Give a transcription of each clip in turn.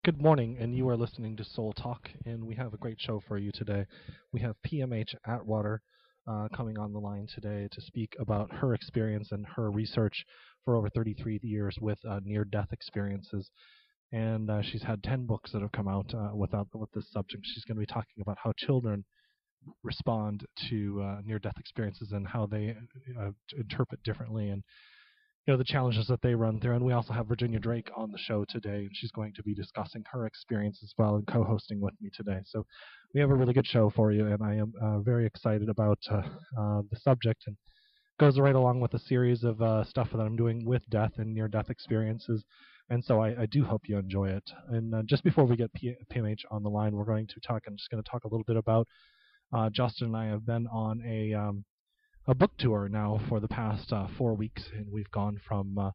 Good morning, and you are listening to Soul Talk, and we have a great show for you today. We have PMH Atwater coming on the line today to speak about her experience and her research for over 33 years with near-death experiences. And she's had 10 books that have come out with this subject. She's going to be talking about how children respond to near-death experiences and how they interpret differently, and the challenges that they run through. And we also have Virginia Drake on the show today, and she's going to be discussing her experience as well and co-hosting with me today. So we have a really good show for you, and I am very excited about the subject, and goes right along with a series of stuff that I'm doing with death and near-death experiences. And so I do hope you enjoy it. And just before we get PMH on the line, I'm just going to talk a little bit about Justin and I have been on a book tour now for the past 4 weeks, and we've gone from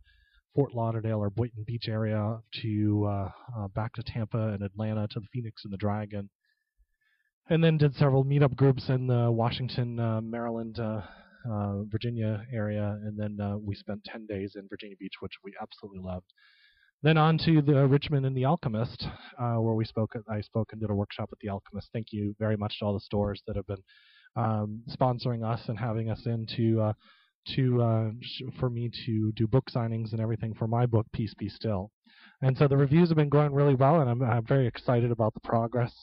Fort Lauderdale or Boynton Beach area to back to Tampa and Atlanta to the Phoenix and the Dragon, and then did several meetup groups in the Washington, Maryland, Virginia area, and then we spent 10 days in Virginia Beach, which we absolutely loved. Then on to the Richmond and the Alchemist, where I spoke and did a workshop at the Alchemist. Thank you very much to all the stores that have been sponsoring us and having us in for me to do book signings and everything for my book, Peace Be Still. And so the reviews have been going really well, and I'm very excited about the progress.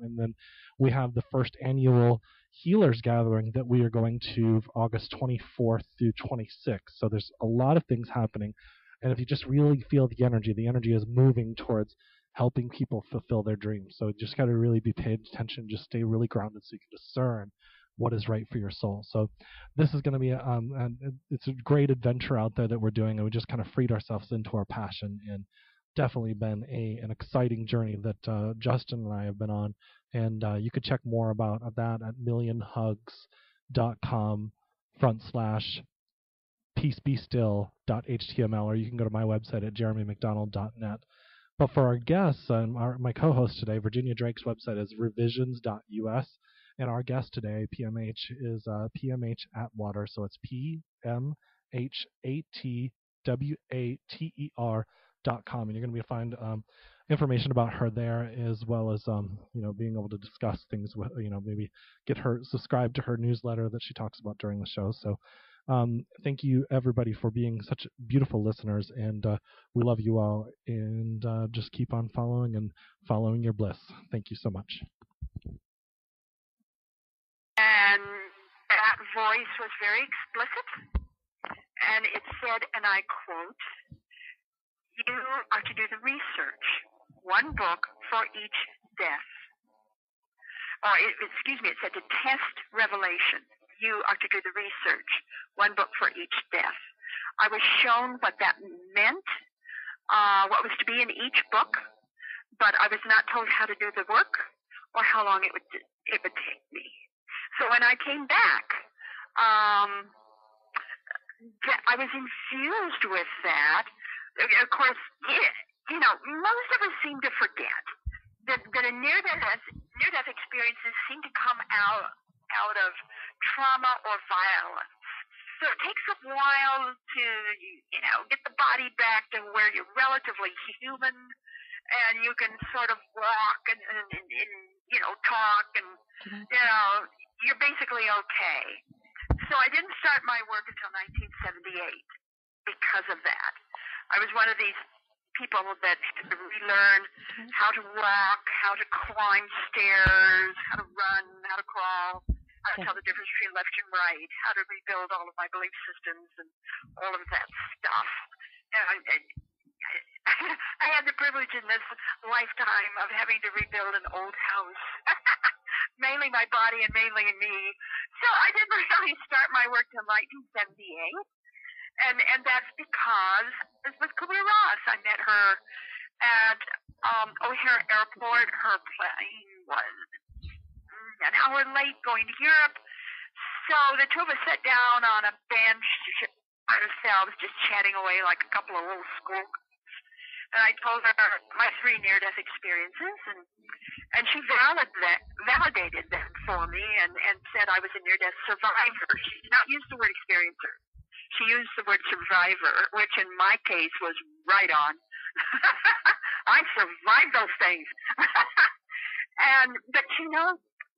And then we have the first annual Healers Gathering that we are going to August 24th through 26th. So there's a lot of things happening. And if you just really feel the energy is moving towards helping people fulfill their dreams. So you just got to really be paid attention, just stay really grounded so you can discern what is right for your soul. So this is going to be it's a great adventure out there that we're doing, and we just kind of freed ourselves into our passion, and definitely been an exciting journey that Justin and I have been on. And you could check more about that at millionhugs.com/peacebestill.html, or you can go to my website at jeremymcdonald.net. But for our guests, my co-host today, Virginia Drake's website is revisions.us, and our guest today, PMH, is PMH Atwater, so it's PMHATWATER.com, and you're going to find information about her there, as well as being able to discuss things with, maybe get her subscribe to her newsletter that she talks about during the show. So thank you, everybody, for being such beautiful listeners, and we love you all, and just keep on following your bliss. Thank you so much. And that voice was very explicit, and it said, and I quote, "You are to do the research, one book for each death." It said to test revelation. You are to do the research, one book for each death. I was shown what that meant, what was to be in each book, but I was not told how to do the work or how long it would take me. So when I came back, I was infused with that. Of course, most of us seem to forget that a near-death experiences seem to come out of trauma or violence. So it takes a while to, get the body back to where you're relatively human, and you can sort of walk and talk, and, you're basically okay. So I didn't start my work until 1978 because of that. I was one of these people that relearn how to walk, how to climb stairs, how to run, how to crawl, how to tell the difference between left and right, how to rebuild all of my belief systems and all of that stuff. I had the privilege in this lifetime of having to rebuild an old house, mainly my body and mainly me. So I didn't really start my work till 1978. And that's because this was Kubler Ross. I met her at O'Hare Airport. Her plane was an hour late going to Europe. So the two of us sat down on a bench ourselves, just chatting away like a couple of little squawks. And I told her my 3 near-death experiences, and she validated that for me and said I was a near-death survivor. She did not use the word experiencer. She used the word survivor, which in my case was right on. I survived those things. But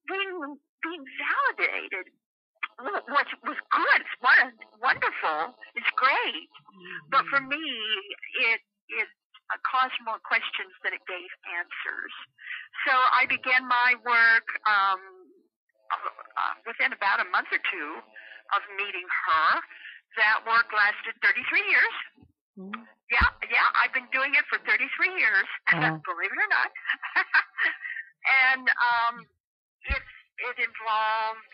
being validated was good. It's wonderful. It's great. But for me, it caused more questions than it gave answers. So I began my work within about a month or two of meeting her. That work lasted 33 years. Mm-hmm. Yeah, I've been doing it for 33 years, believe it or not. And it involved,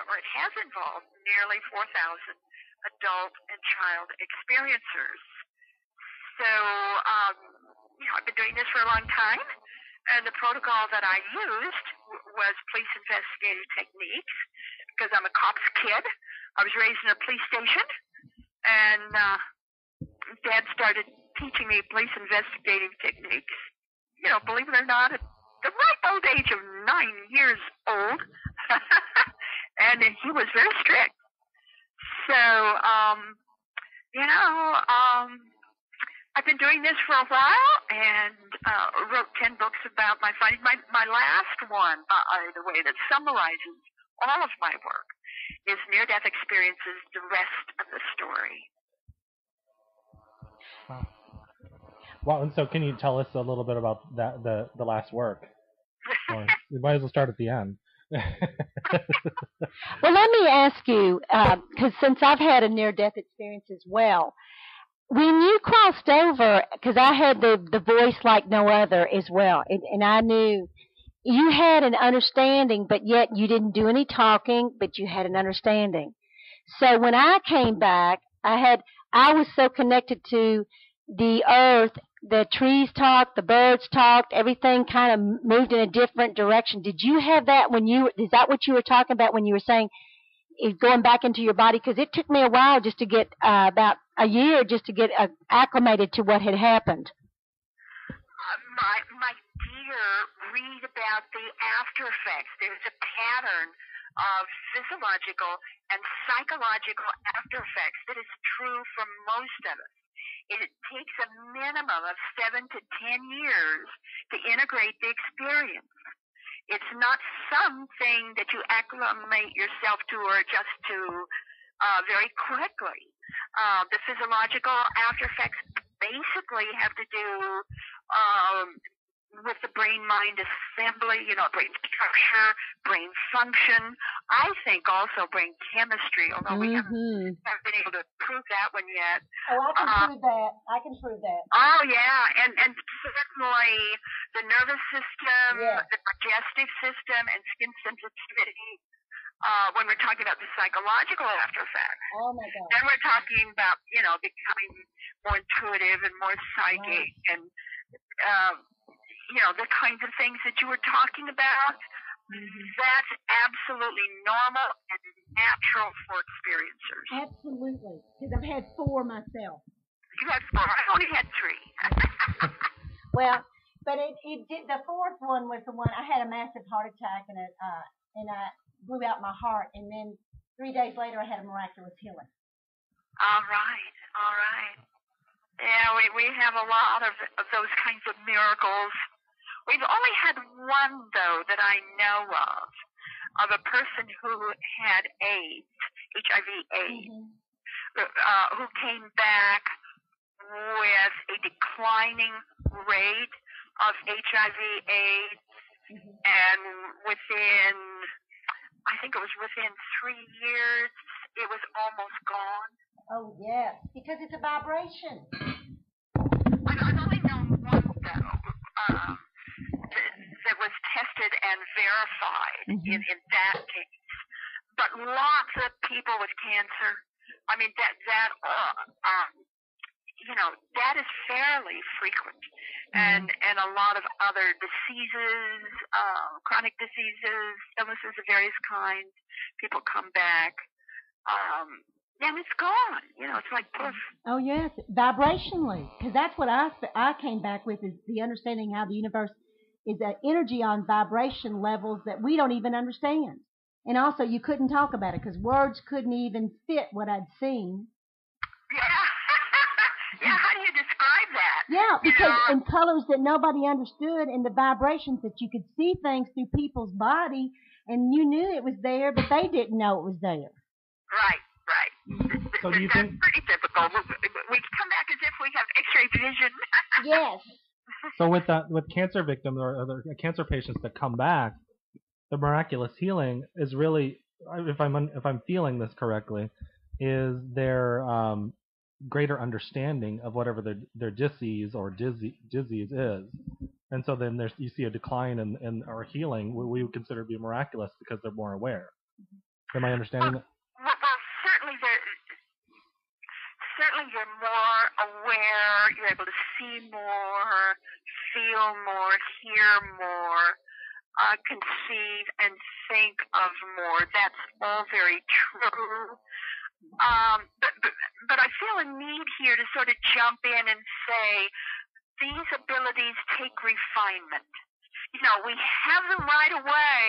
or it has involved, nearly 4,000 adult and child experiencers. So, I've been doing this for a long time, and the protocol that I used was police investigative techniques, because I'm a cop's kid. I was raised in a police station, and Dad started teaching me police investigative techniques, believe it or not, at the ripe old age of 9 years old. And he was very strict. So, I've been doing this for a while, and wrote 10 books about my findings. My last one, by the way, that summarizes all of my work is Near-Death Experiences, the rest of the story. Wow. Well, and so can you tell us a little bit about that, the last work? Or we might as well start at the end. Well, let me ask you, because since I've had a near-death experience as well, when you crossed over, because I had the voice like no other as well, and I knew you had an understanding, but yet you didn't do any talking, but you had an understanding. So when I came back, I was so connected to the earth, the trees talked, the birds talked, everything kind of moved in a different direction. Did you have that is that what you were talking about when you were saying going back into your body? Because it took me a while just to get, about a year just to get acclimated to what had happened. My dear, read about the after effects. There's a pattern of physiological and psychological after effects that is true for most of us. It takes a minimum of 7 to 10 years to integrate the experience. It's not something that you acclimate yourself to or adjust to very quickly. The physiological after effects basically have to do with the brain-mind assembly, brain structure, brain function. I think also brain chemistry, although we haven't been able to prove that one yet. Oh, I can prove that. I can prove that. Oh, yeah, and certainly the nervous system, the digestive system, and skin sensitivity. When we're talking about the psychological after effects. Oh, my God. Then we're talking about, becoming more intuitive and more psychic and, the kinds of things that you were talking about. Mm-hmm. That's absolutely normal and natural for experiencers. Absolutely, because I've had 4 myself. You had 4. I only had 3. Well, but it did. The 4th one was the one I had a massive heart attack and I blew out my heart, and then 3 days later I had a miraculous healing. All right. Yeah, we have a lot of those kinds of miracles. We've only had one, though, that I know of a person who had AIDS, HIV/AIDS, who came back with a declining rate of HIV/AIDS, and I think it was within 3 years, it was almost gone. Oh, yeah, because it's a vibration. I've only known one, though, that was tested and verified in that case. But lots of people with cancer, I mean, that is fairly frequent. And a lot of other diseases, chronic diseases, illnesses of various kinds, people come back. And it's gone. It's like poof. Oh, yes, vibrationally. Because that's what I came back with, is the understanding how the universe is an energy on vibration levels that we don't even understand. And also, you couldn't talk about it because words couldn't even fit what I'd seen. Yeah. Yeah, how do you describe that? Yeah, because in colors that nobody understood and the vibrations that you could see things through people's body and you knew it was there, but they didn't know it was there. Right. So do you think... That's pretty typical. We come back as if we have X-ray vision. Yes. So with cancer victims or other cancer patients that come back, the miraculous healing is really, if I'm feeling this correctly, is their greater understanding of whatever their disease or disease is, and so then you see a decline in or healing. We would consider to be miraculous because they're more aware. Am I understanding that? Well, certainly you're more aware. You're able to see more, feel more, hear more, conceive and think of more. That's all very true. But I feel a need here to sort of jump in and say these abilities take refinement. You know, we have them right away,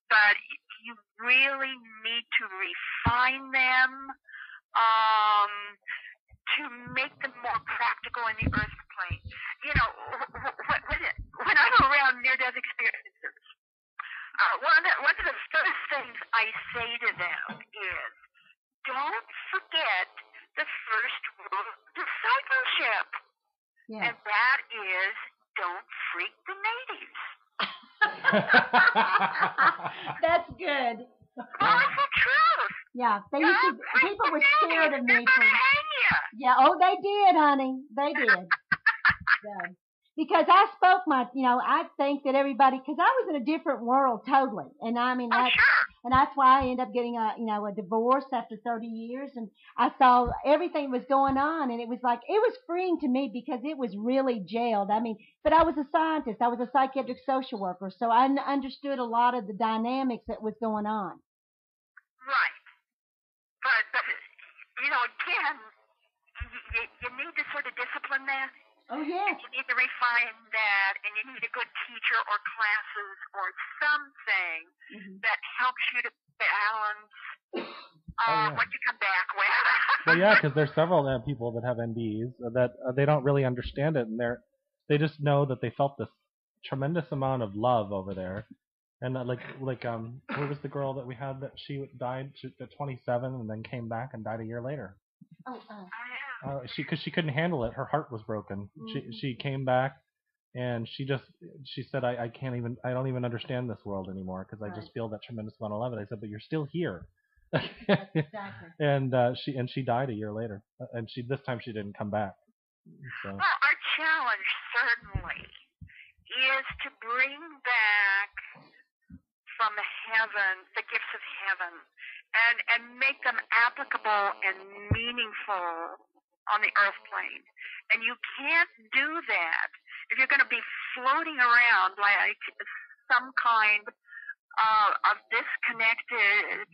but you really need to refine them to make them more practical in the earth plane. You know, when I'm around near-death experiences, one of the first things I say to them is, don't forget the first rule of discipleship. Yeah. And that is, don't freak the natives. That's good. Powerful truth. Yeah, people were scared of me. Yeah, they did, honey. They did. Yeah. Because I spoke I think that everybody, because I was in a different world totally. And I mean, and that's why I ended up getting a divorce after 30 years. And I saw everything was going on. And it was freeing to me because it was really jailed. I mean, but I was a scientist. I was a psychiatric social worker. So I understood a lot of the dynamics that was going on. Right. But again, you need to sort of discipline that. Oh, yes. You need to refine that, and you need a good teacher or classes or something that helps you to balance what you come back with. Well, yeah, because there's several people that have NDEs that they don't really understand it, and they just know that they felt this tremendous amount of love over there. And what was the girl that we had that she died at 27 and then came back and died a year later? Because she couldn't handle it. Her heart was broken. She came back and she said, I don't even understand this world anymore because I just feel that tremendous amount of love. And I said, but you're still here. Exactly. And she died a year later. And this time she didn't come back. So. Well, our challenge certainly is to bring back from heaven the gifts of heaven and make them applicable and meaningful on the earth plane. And you can't do that if you're going to be floating around like some kind of disconnected,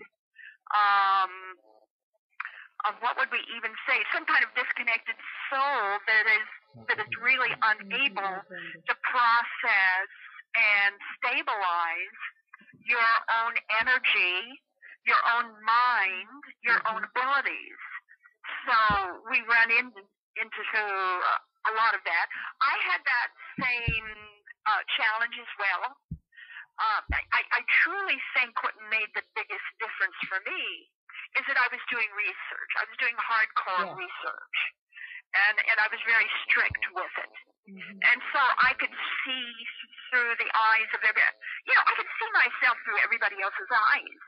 of what would we even say, some kind of disconnected soul that is really unable to process and stabilize your own energy, your own mind, your own abilities. So we run into a lot of that. I had that same challenge as well. I truly think what made the biggest difference for me is that I was doing research. I was doing hardcore research. And I was very strict with it. And so I could see through the eyes of I could see myself through everybody else's eyes.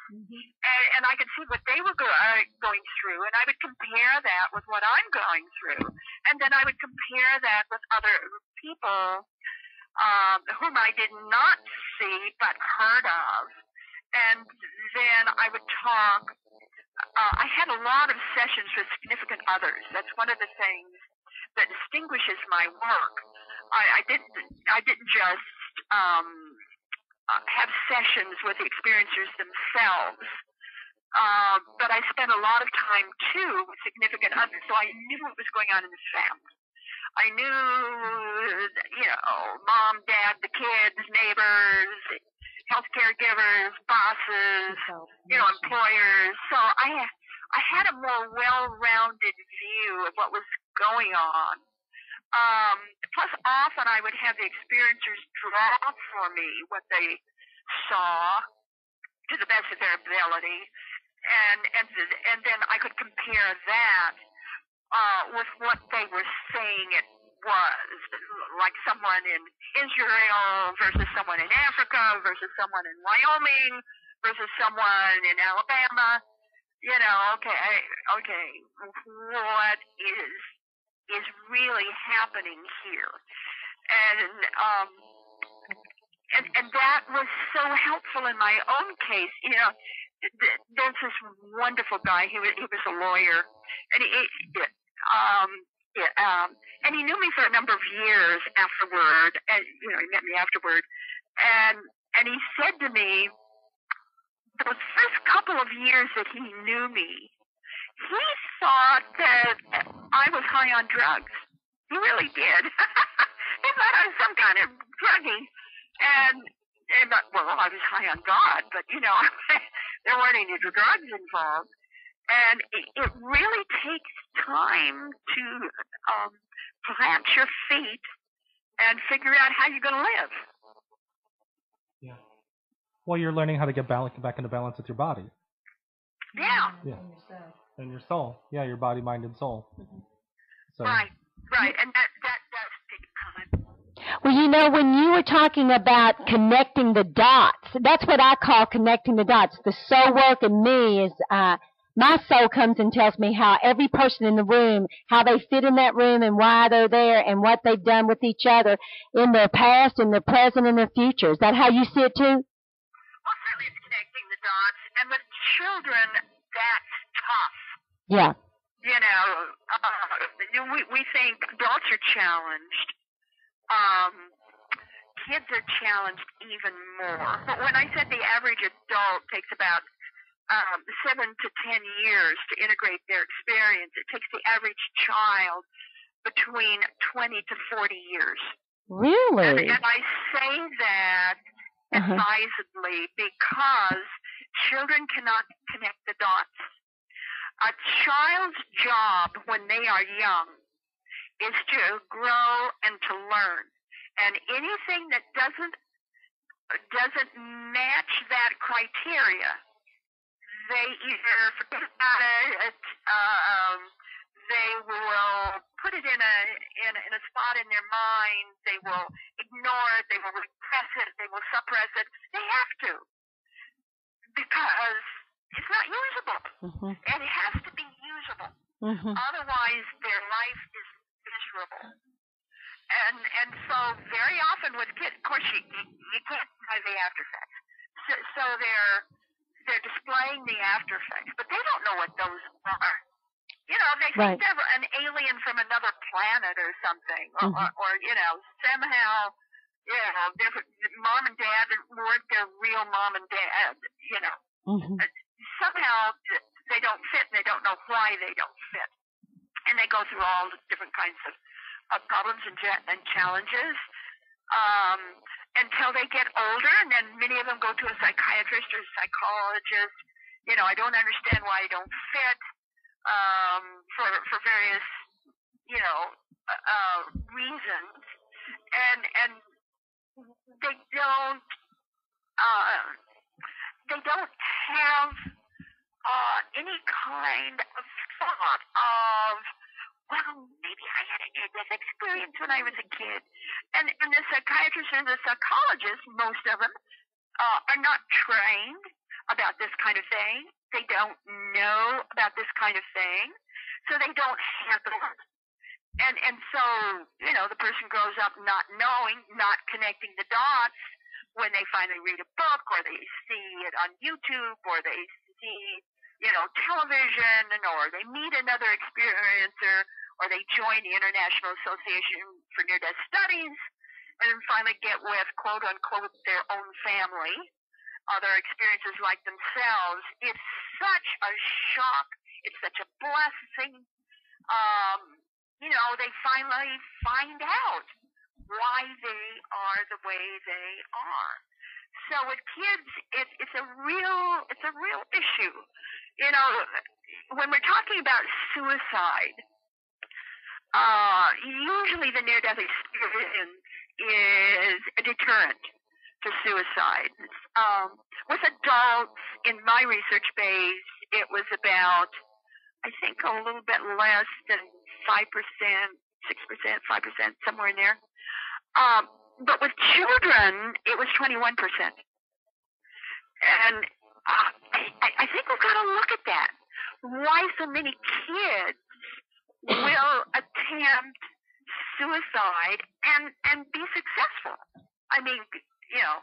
And I could see what they were going through, and I would compare that with what I'm going through. And then I would compare that with other people whom I did not see but heard of. And then I would talk. I had a lot of sessions with significant others. That's one of the things that distinguishes my work. I didn't just have sessions with the experiencers themselves, but I spent a lot of time too with significant others. So I knew what was going on in the family. I knew, mom, dad, the kids, neighbors, health caregivers, bosses, employers. So I had a more well-rounded view of what was going on. Plus, often I would have the experiencers draw for me what they saw to the best of their ability, and then I could compare that with what they were saying it was, like someone in Israel versus someone in Africa versus someone in Wyoming versus someone in Alabama. Okay, what is really happening here? And that was so helpful in my own case. There's this wonderful guy. He was a lawyer, and and he knew me for a number of years afterward. And he met me afterward, and he said to me, those first couple of years that he knew me, he thought that I was high on drugs. He really did. He thought I was some kind of druggie. And well, I was high on God, but there weren't any drugs involved. And it really takes time to plant your feet and figure out how you're going to live. Yeah. Well, you're learning how to get back into balance with your body. Yeah. Yeah. And your soul. Yeah, your body, mind, and soul. Mm-hmm. So. Right. And that does take time. Well, when you were talking about connecting the dots, that's what I call connecting the dots. The soul work in me is my soul comes and tells me how every person in the room, how they fit in that room and why they're there and what they've done with each other in their past, in their present, and their future. Is that how you see it too? Well, certainly it's connecting the dots. And with children, that's tough. Yeah. We think adults are challenged. Kids are challenged even more. But when I said the average adult takes about 7 to 10 years to integrate their experience, it takes the average child between 20 to 40 years. Really? And I say that advisedly because children cannot connect the dots. A child's job when they are young is to grow and to learn. And anything that doesn't match that criteria, they either forget about it, they will put it in a spot in their mind, they will ignore it, they will repress it, they will suppress it. They have to, because it's not usable. Mm-hmm. And it has to be usable. Mm-hmm. Otherwise, their life is miserable. And so very often with kids, of course, you can't deny the after effects. So they're displaying the after effects, but they don't know what those are. They think they're an alien from another planet or something, or somehow, their mom and dad weren't their real mom and dad. Somehow they don't fit, and they don't know why they don't fit, and they go through all the different kinds of problems and challenges until they get older, and then many of them go to a psychiatrist or a psychologist. I don't understand why I don't fit for various reasons, and they don't have any kind of thought of, well, maybe I had a near-death experience when I was a kid. And the psychiatrists and the psychologists, most of them, are not trained about this kind of thing. They don't know about this kind of thing, so they don't handle it. And so, the person grows up not knowing, not connecting the dots when they finally read a book, or they see it on YouTube, or they see, television, or they meet another experiencer, or they join the International Association for Near-Death Studies, and then finally get with, quote unquote, their own family, other experiences like themselves. It's such a shock. It's such a blessing. They finally find out why they are the way they are. So with kids, it's a real issue. When we're talking about suicide, Usually the near-death experience is a deterrent to suicide. With adults, in my research base, it was about, I think, a little bit less than 5%, 6%, 5%, somewhere in there. But with children, it was 21%. And I think we've got to look at that. Why so many kids will attempt suicide and be successful? I mean, you know,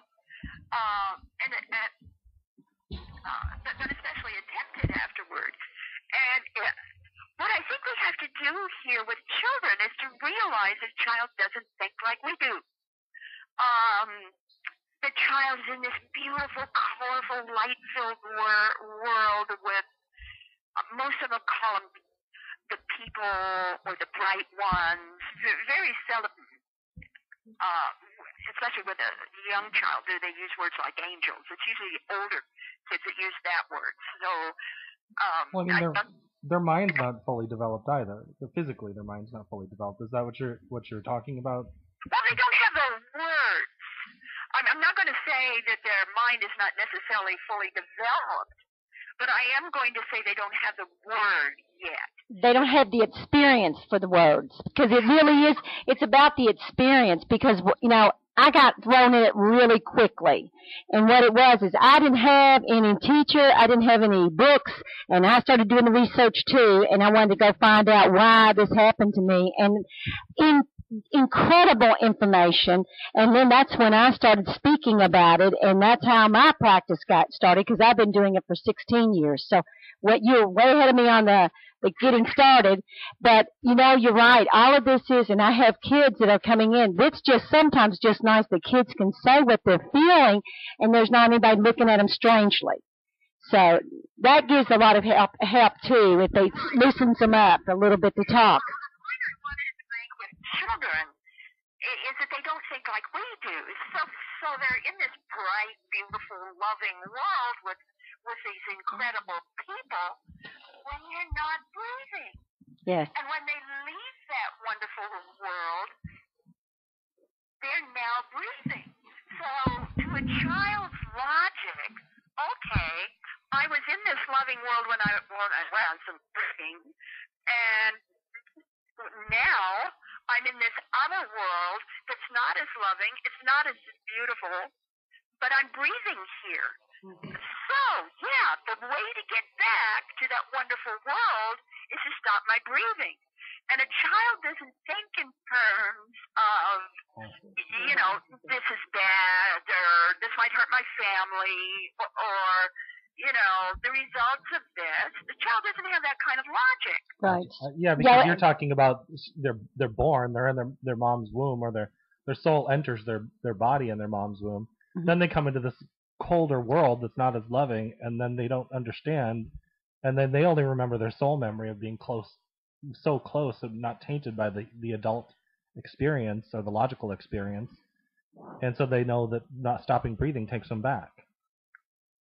but especially attempted afterwards. And what I think we have to do here with children is to realize a child doesn't think like we do. The child is in this beautiful, colorful, light-filled world with, most of them call them the people or the bright ones. Very seldom, especially with a young child, do they use words like angels. It's usually older kids that use that word. So, well, I mean, their mind's not fully developed either. Physically, their mind's not fully developed. Is that what you're talking about? Well, they don't have the words. I'm not going to say that their mind is not necessarily fully developed, but I am going to say they don't have the word yet. They don't have the experience for the words, because it really is, it's about the experience, because, you know, I got thrown in it really quickly. And what it was is I didn't have any teacher, I didn't have any books, and I started doing the research too, and I wanted to go find out why this happened to me. And incredible information, and then that's when I started speaking about it, and that's how my practice got started, because I've been doing it for 16 years. So you're way ahead of me on the getting started, but you know, you're right. All of this is, and I have kids that are coming in. It's just sometimes just nice that kids can say what they're feeling, and there's not anybody looking at them strangely. So that gives a lot of help too, if they loosens them up a little bit to talk. Children is that they don't think like we do. So they're in this bright, beautiful, loving world with these incredible people when you're not breathing. Yes. And when they leave that wonderful world, they're now breathing. So to a child's logic, okay, I was in this loving world when I was breathing, and now I'm in this other world that's not as loving, it's not as beautiful, but I'm breathing here. Mm-hmm. So, yeah, the way to get back to that wonderful world is to stop my breathing. And a child doesn't think in terms of, you know, this is bad, or this might hurt my family, or you know, the results of this. The child doesn't have that kind of logic. Right. Yeah, because you're talking about they're born, they're in their mom's womb, or their soul enters their body in their mom's womb. Mm-hmm. Then they come into this colder world that's not as loving, and then they don't understand, and then they only remember their soul memory of being so close and not tainted by the adult experience or the logical experience, and so they know that not stopping breathing takes them back.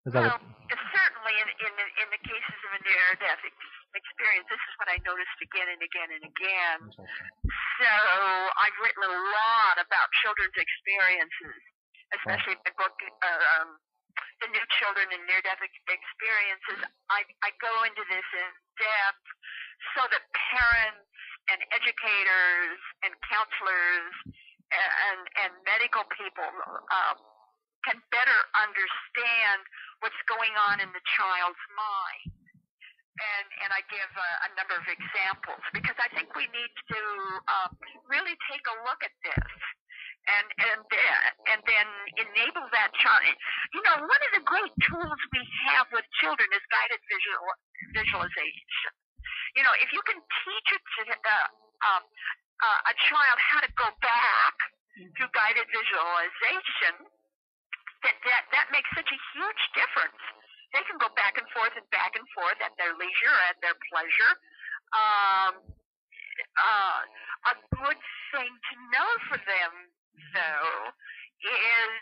Is that certainly in the cases of a near-death experience, this is what I noticed again and again and again. So I've written a lot about children's experiences, especially in my book, The New Children in Near-Death Experiences. I go into this in depth so that parents and educators and counselors and medical people can better understand what's going on in the child's mind. And I give a number of examples, because I think we need to really take a look at this and then enable that child. You know, one of the great tools we have with children is guided visualization. You know, if you can teach a child how to go back through guided visualization, that makes such a huge difference. They can go back and forth at their leisure, at their pleasure. A good thing to know for them, though, is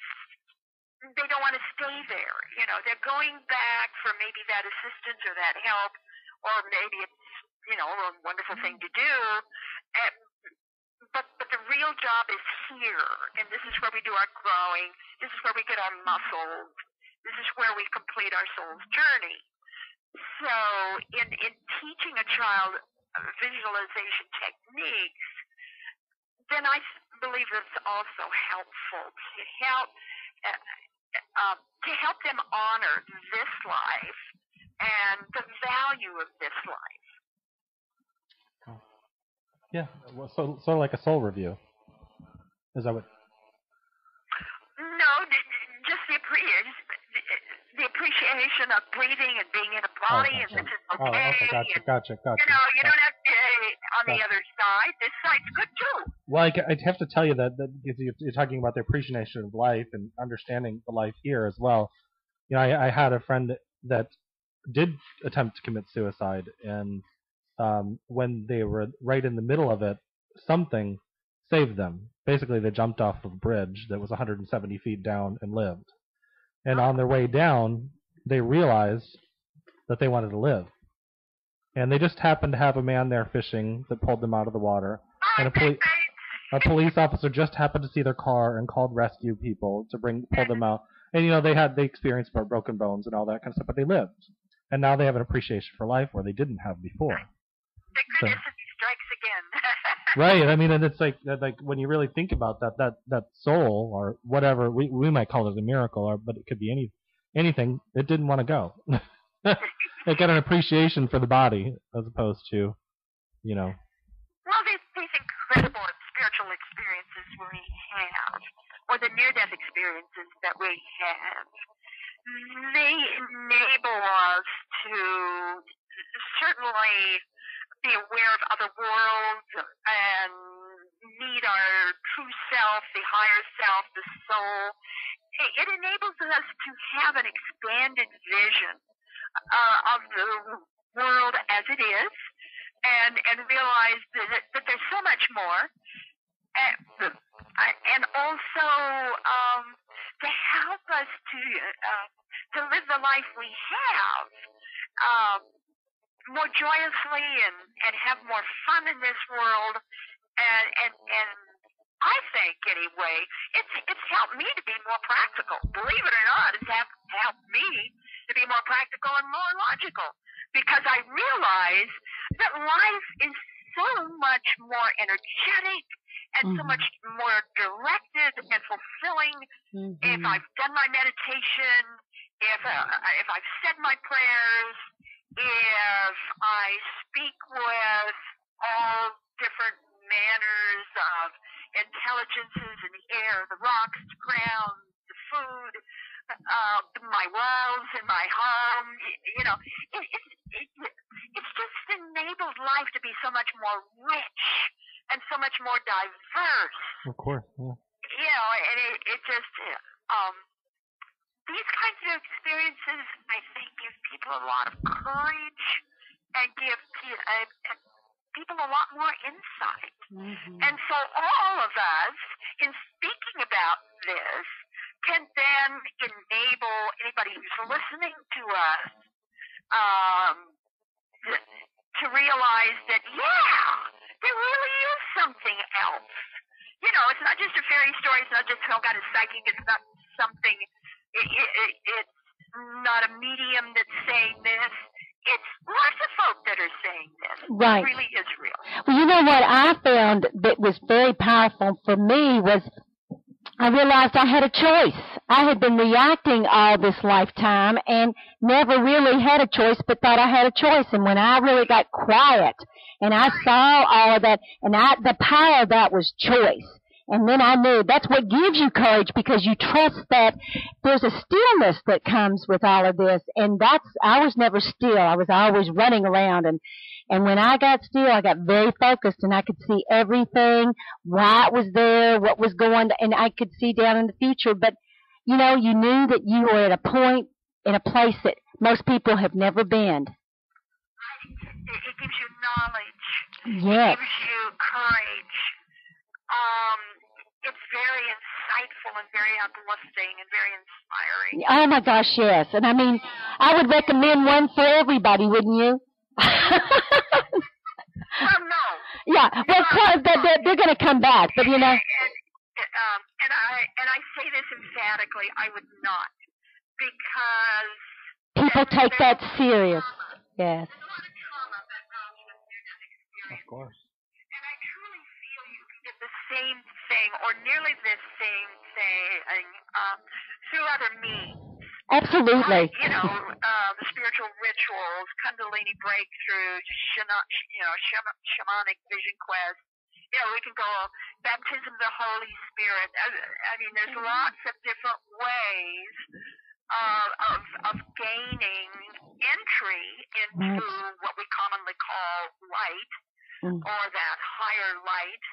they don't want to stay there. You know, they're going back for maybe that assistance or that help, or maybe it's, you know, a wonderful thing to do, But the real job is here, and this is where we do our growing. This is where we get our muscles. This is where we complete our soul's journey. So in teaching a child visualization techniques, then I believe it's also helpful to help them honor this life and the value of this life. Yeah, well, so sort of like a soul review. Is that what? No, just the appreciation of breathing and being in a body, and this is okay. Okay, gotcha. You know, you don't have to on the other side. This side's good too. Well, I'd have to tell you that if you're talking about the appreciation of life and understanding the life here as well. You know, I had a friend that did attempt to commit suicide, and when they were right in the middle of it, something saved them. Basically, they jumped off of a bridge that was 170 feet down and lived. And on their way down, they realized that they wanted to live. And they just happened to have a man there fishing that pulled them out of the water. And a police officer just happened to see their car and called rescue people to pull them out. And, you know, they experienced broken bones and all that kind of stuff, but they lived. And now they have an appreciation for life where they didn't have before. Thank goodness it strikes again. Right. I mean, and it's like when you really think about that soul or whatever, we might call it a miracle, but it could be anything. It didn't want to go. It got an appreciation for the body as opposed to, you know. Well, these incredible spiritual experiences we have, or the near-death experiences that we have, they enable us to certainly be aware of other worlds and meet our true self, the higher self, the soul. It enables us to have an expanded vision of the world as it is, and realize that there's so much more, and also to help us to live the life we have more joyously and have more fun in this world, and I think anyway, it's helped me to be more practical. Believe it or not, it's helped me to be more practical and more logical, because I realize that life is so much more energetic and so much more directed and fulfilling if I've done my meditation, if I've said my prayers, if I speak with all different manners of intelligences in the air, the rocks, the ground, the food, my walls in my home, you know, it's just enabled life to be so much more rich and so much more diverse. Of course, yeah. You know, and it just, these kinds of experiences, I think, give people a lot of courage and give people a lot more insight. And so all of us, in speaking about this, can then enable anybody who's listening to us to realize that, yeah, there really is something else. You know, it's not just a fairy story. It's not just some kind of psychic. It's not something. It's not a medium that's saying this. It's lots of folk that are saying this. Right. It really is real. Well, you know what I found that was very powerful for me was I realized I had a choice. I had been reacting all this lifetime and never really had a choice, but thought I had a choice. And when I really got quiet and I saw all of that, and the power of that was choice. And then I knew that's what gives you courage, because you trust that there's a stillness that comes with all of this. And I was never still. I was always running around. And when I got still, I got very focused, and I could see everything, why it was there, what was going, and I could see down in the future. But, you know, you knew that you were at a point in a place that most people have never been. It gives you knowledge. Yes. It gives you courage. It's very insightful and very uplifting and very inspiring. Oh, my gosh, yes. And, I mean, I would recommend one for everybody, wouldn't you? Well, no. Yeah, well, they're going to come back, but And I say this emphatically, I would not, because people take that serious. Yes. there's a lot of trauma that comes with near-death experience. Of course. And I truly feel you can get the same thing, or nearly the same thing, through other means. Absolutely. The spiritual rituals, Kundalini breakthroughs, shamanic vision quests. We can go baptism of the Holy Spirit. I mean, there's lots of different ways of gaining entry into what we commonly call light, or that higher light,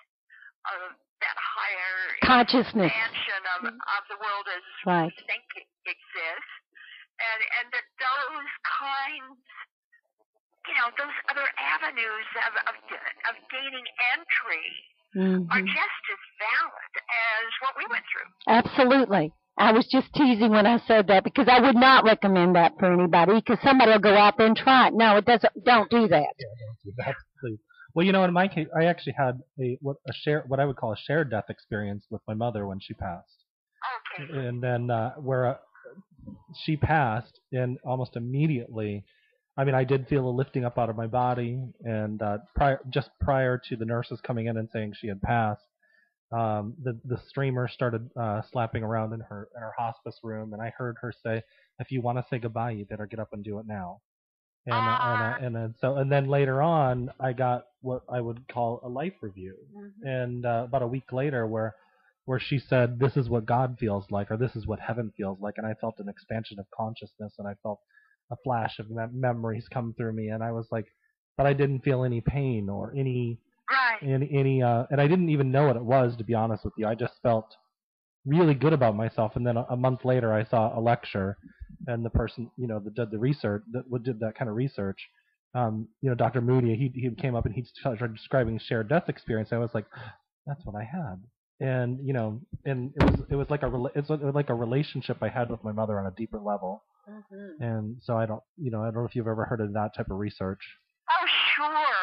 that higher consciousness expansion of the world as we think it exists, and that those kinds, those other avenues of gaining entry are just as valid as what we went through. Absolutely. I was just teasing when I said that, because I would not recommend that for anybody, because somebody will go out there and try it. No, it doesn't. Don't do that. Yeah, don't do that, please. Well, in my case, I actually had what I would call a shared death experience with my mother when she passed. Okay. And then where she passed, and almost immediately, I mean, I did feel a lifting up out of my body, and prior to the nurses coming in and saying she had passed, the streamer started slapping around in her hospice room, and I heard her say, "If you want to say goodbye, you better get up and do it now." And then later on, I got what I would call a life review, and about a week later, where she said, "This is what God feels like," or "This is what heaven feels like," and I felt an expansion of consciousness, and I felt a flash of memories come through me, and I was like, but I didn't feel any pain or any. Right. And I didn't even know what it was, to be honest with you. I just felt really good about myself. And then a month later, I saw a lecture, and the person, that did the research, that did that kind of research, Dr. Moody, he came up and he started describing shared death experience. I was like, that's what I had. And and it was like a relationship I had with my mother on a deeper level. And so I don't know if you've ever heard of that type of research. Oh, sure.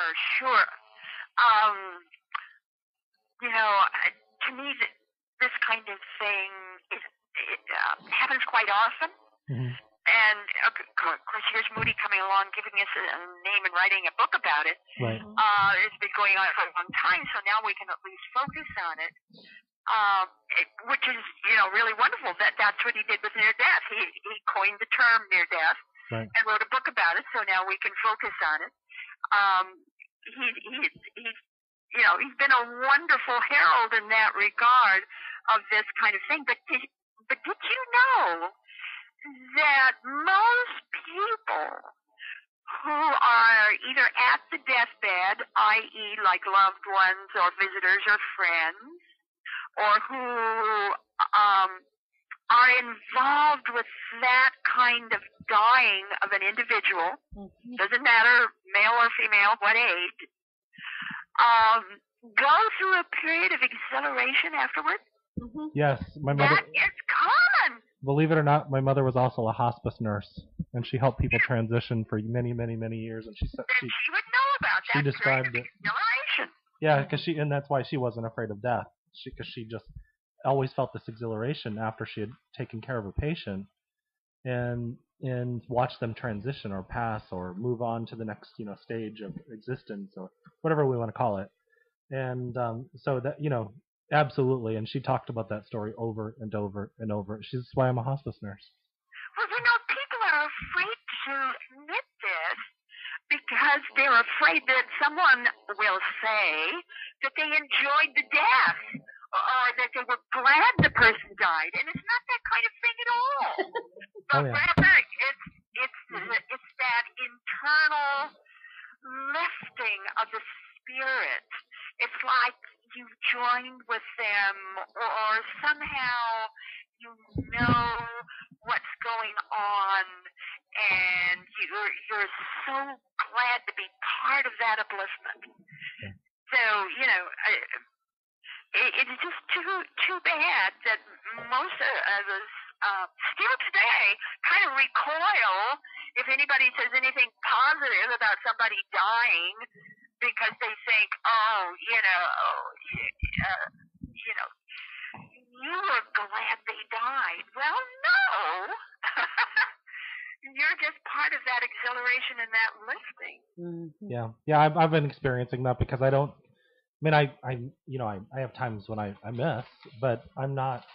To me, this kind of thing happens quite often. And of course, here's Moody coming along, giving us a name and writing a book about it. Right. It's been going on for a long time, so now we can at least focus on it. Which is, really wonderful. That's what he did with near death. He coined the term near death, right, and wrote a book about it. So now we can focus on it. He's been a wonderful herald in that regard of this kind of thing. But did you know that most people who are either at the deathbed, i.e. like loved ones or visitors or friends, or who are involved with that kind of dying of an individual, doesn't matter male or female, what age, go through a period of exhilaration afterwards? Yes, my mother. That is common. Believe it or not, my mother was also a hospice nurse, and she helped people transition for many, many, many years. And she said she would know about that. She described it. Exhilaration. Yeah, and that's why she wasn't afraid of death. Because she just always felt this exhilaration after she had taken care of a patient, and watched them transition or pass or move on to the next stage of existence or whatever we want to call it. And so that absolutely. And she talked about that story over and over and over. That's why I'm a hospice nurse. Well, people are afraid to admit this because they're afraid that someone will say that they enjoyed the death or that they were glad the person died. And it's not that kind of thing at all. But rather, it's that internal lifting of the spirit. It's like you joined with them, or somehow you know what's going on, and you're so glad to be part of that upliftment. So it's just too bad that most of us still today kind of recoil if anybody says anything positive about somebody dying, because they think, oh, you were glad they died. Well, no. You're just part of that exhilaration and that lifting. Mm-hmm. Yeah. I've been experiencing that because I don't. I mean, I have times when I miss, but I'm not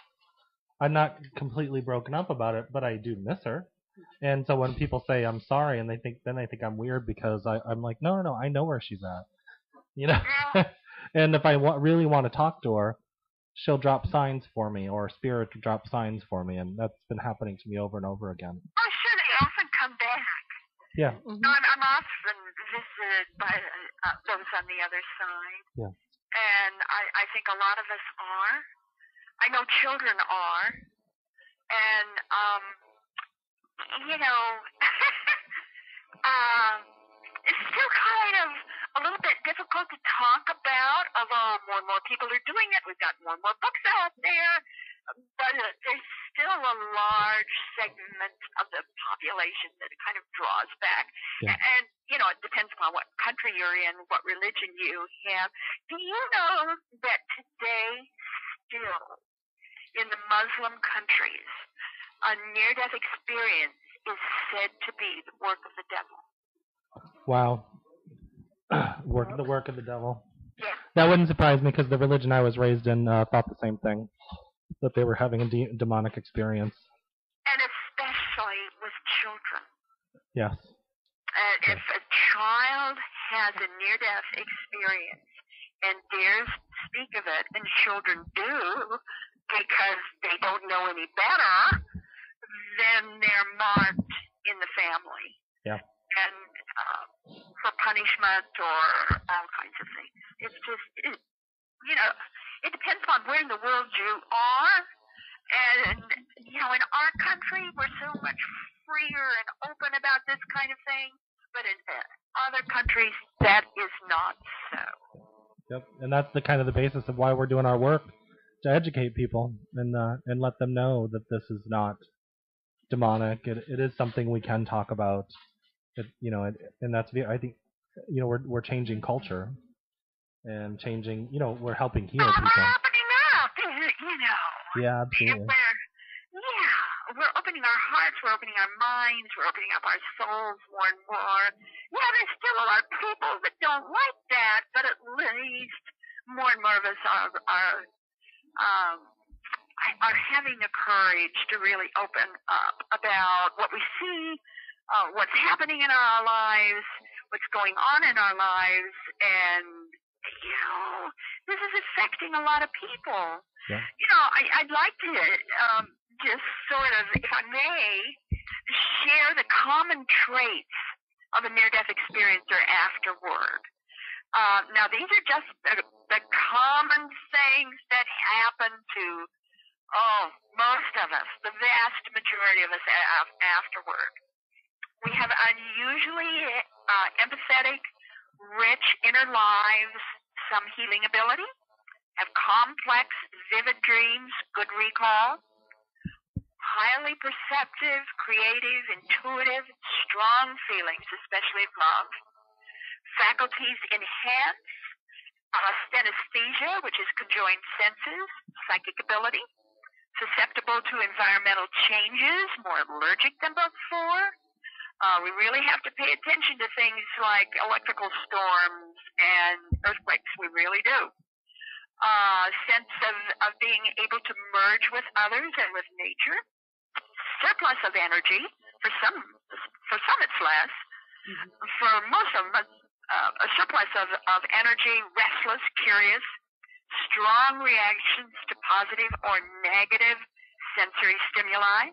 completely broken up about it. But I do miss her, and so when people say I'm sorry, and they think I'm weird because I'm like, no, I know where she's at, and if I really want to talk to her, she'll drop signs for me, or Spirit will drop signs for me, and that's been happening to me over and over again. Oh, sure, they often come back. Yeah. Mm-hmm. I'm often visited by those on the other side. Yeah. And I think a lot of us are. I know children are. And, it's still kind of a little bit difficult to talk about, although more and more people are doing it. We've got more and more books out there. But there's still a large segment of the population that kind of draws back. Yeah. And, it depends upon what country you're in, what religion you have. Do you know that today, still, in the Muslim countries, a near-death experience is said to be the work of the devil? Wow. The work of the devil. Yeah. That wouldn't surprise me because the religion I was raised in thought the same thing, that they were having a demonic experience. And especially with children. Yes. If a child has a near-death experience and dares speak of it, and children do because they don't know any better, then they're marked in the family. Yeah. And for punishment or all kinds of things. It's just, it depends on where in the world you are. And, in our country, we're so much freer and open about this kind of thing. But in other countries, that is not so. Yep. And that's the kind of the basis of why we're doing our work, to educate people and let them know that this is not demonic. It is something we can talk about. And that's, I think, we're changing culture and changing, we're helping heal people. We're opening up, Yeah, absolutely. We're opening our hearts, we're opening our minds, we're opening up our souls more and more. Yeah, there's still a lot of people that don't like that, but at least more and more of us are having the courage to really open up about what we see, what's happening in our lives, what's going on in our lives, and, this is affecting a lot of people. Yeah. I'd like to just sort of, if I may, share the common traits of a near-death experiencer afterward. Now, these are just the common things that happen to, most of us, the vast majority of us afterward. We have unusually empathetic, rich inner lives, some healing ability, have complex, vivid dreams, good recall, highly perceptive, creative, intuitive, strong feelings, especially of love. Faculties enhance, synesthesia, which is conjoined senses, psychic ability, susceptible to environmental changes, more allergic than before. We really have to pay attention to things like electrical storms and earthquakes. We really do. Sense of being able to merge with others and with nature. Surplus of energy. For some it's less. For most of them, a surplus of energy, restless, curious, strong reactions to positive or negative sensory stimuli.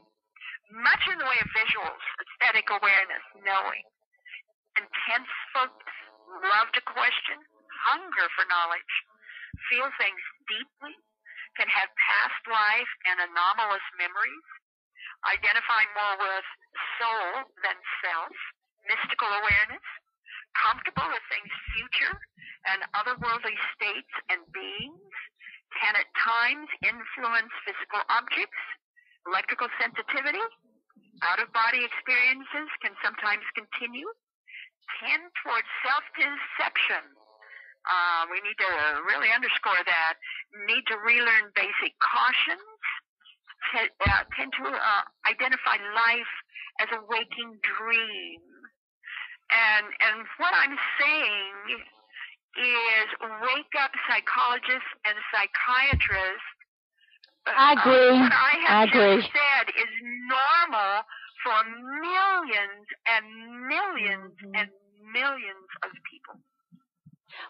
Much in the way of visuals, aesthetic awareness, knowing. Intense focus, love to question, hunger for knowledge, feel things deeply, can have past life and anomalous memories, identify more with soul than self, mystical awareness, comfortable with things future and otherworldly states and beings, can at times influence physical objects, electrical sensitivity, out-of-body experiences can sometimes continue, tend towards self-deception, We need to really underscore that. Need to relearn basic cautions. Tend to identify life as a waking dream. And what I'm saying is wake up psychologists and psychiatrists. I agree. What I have agree. just said is normal for millions and millions and millions of people.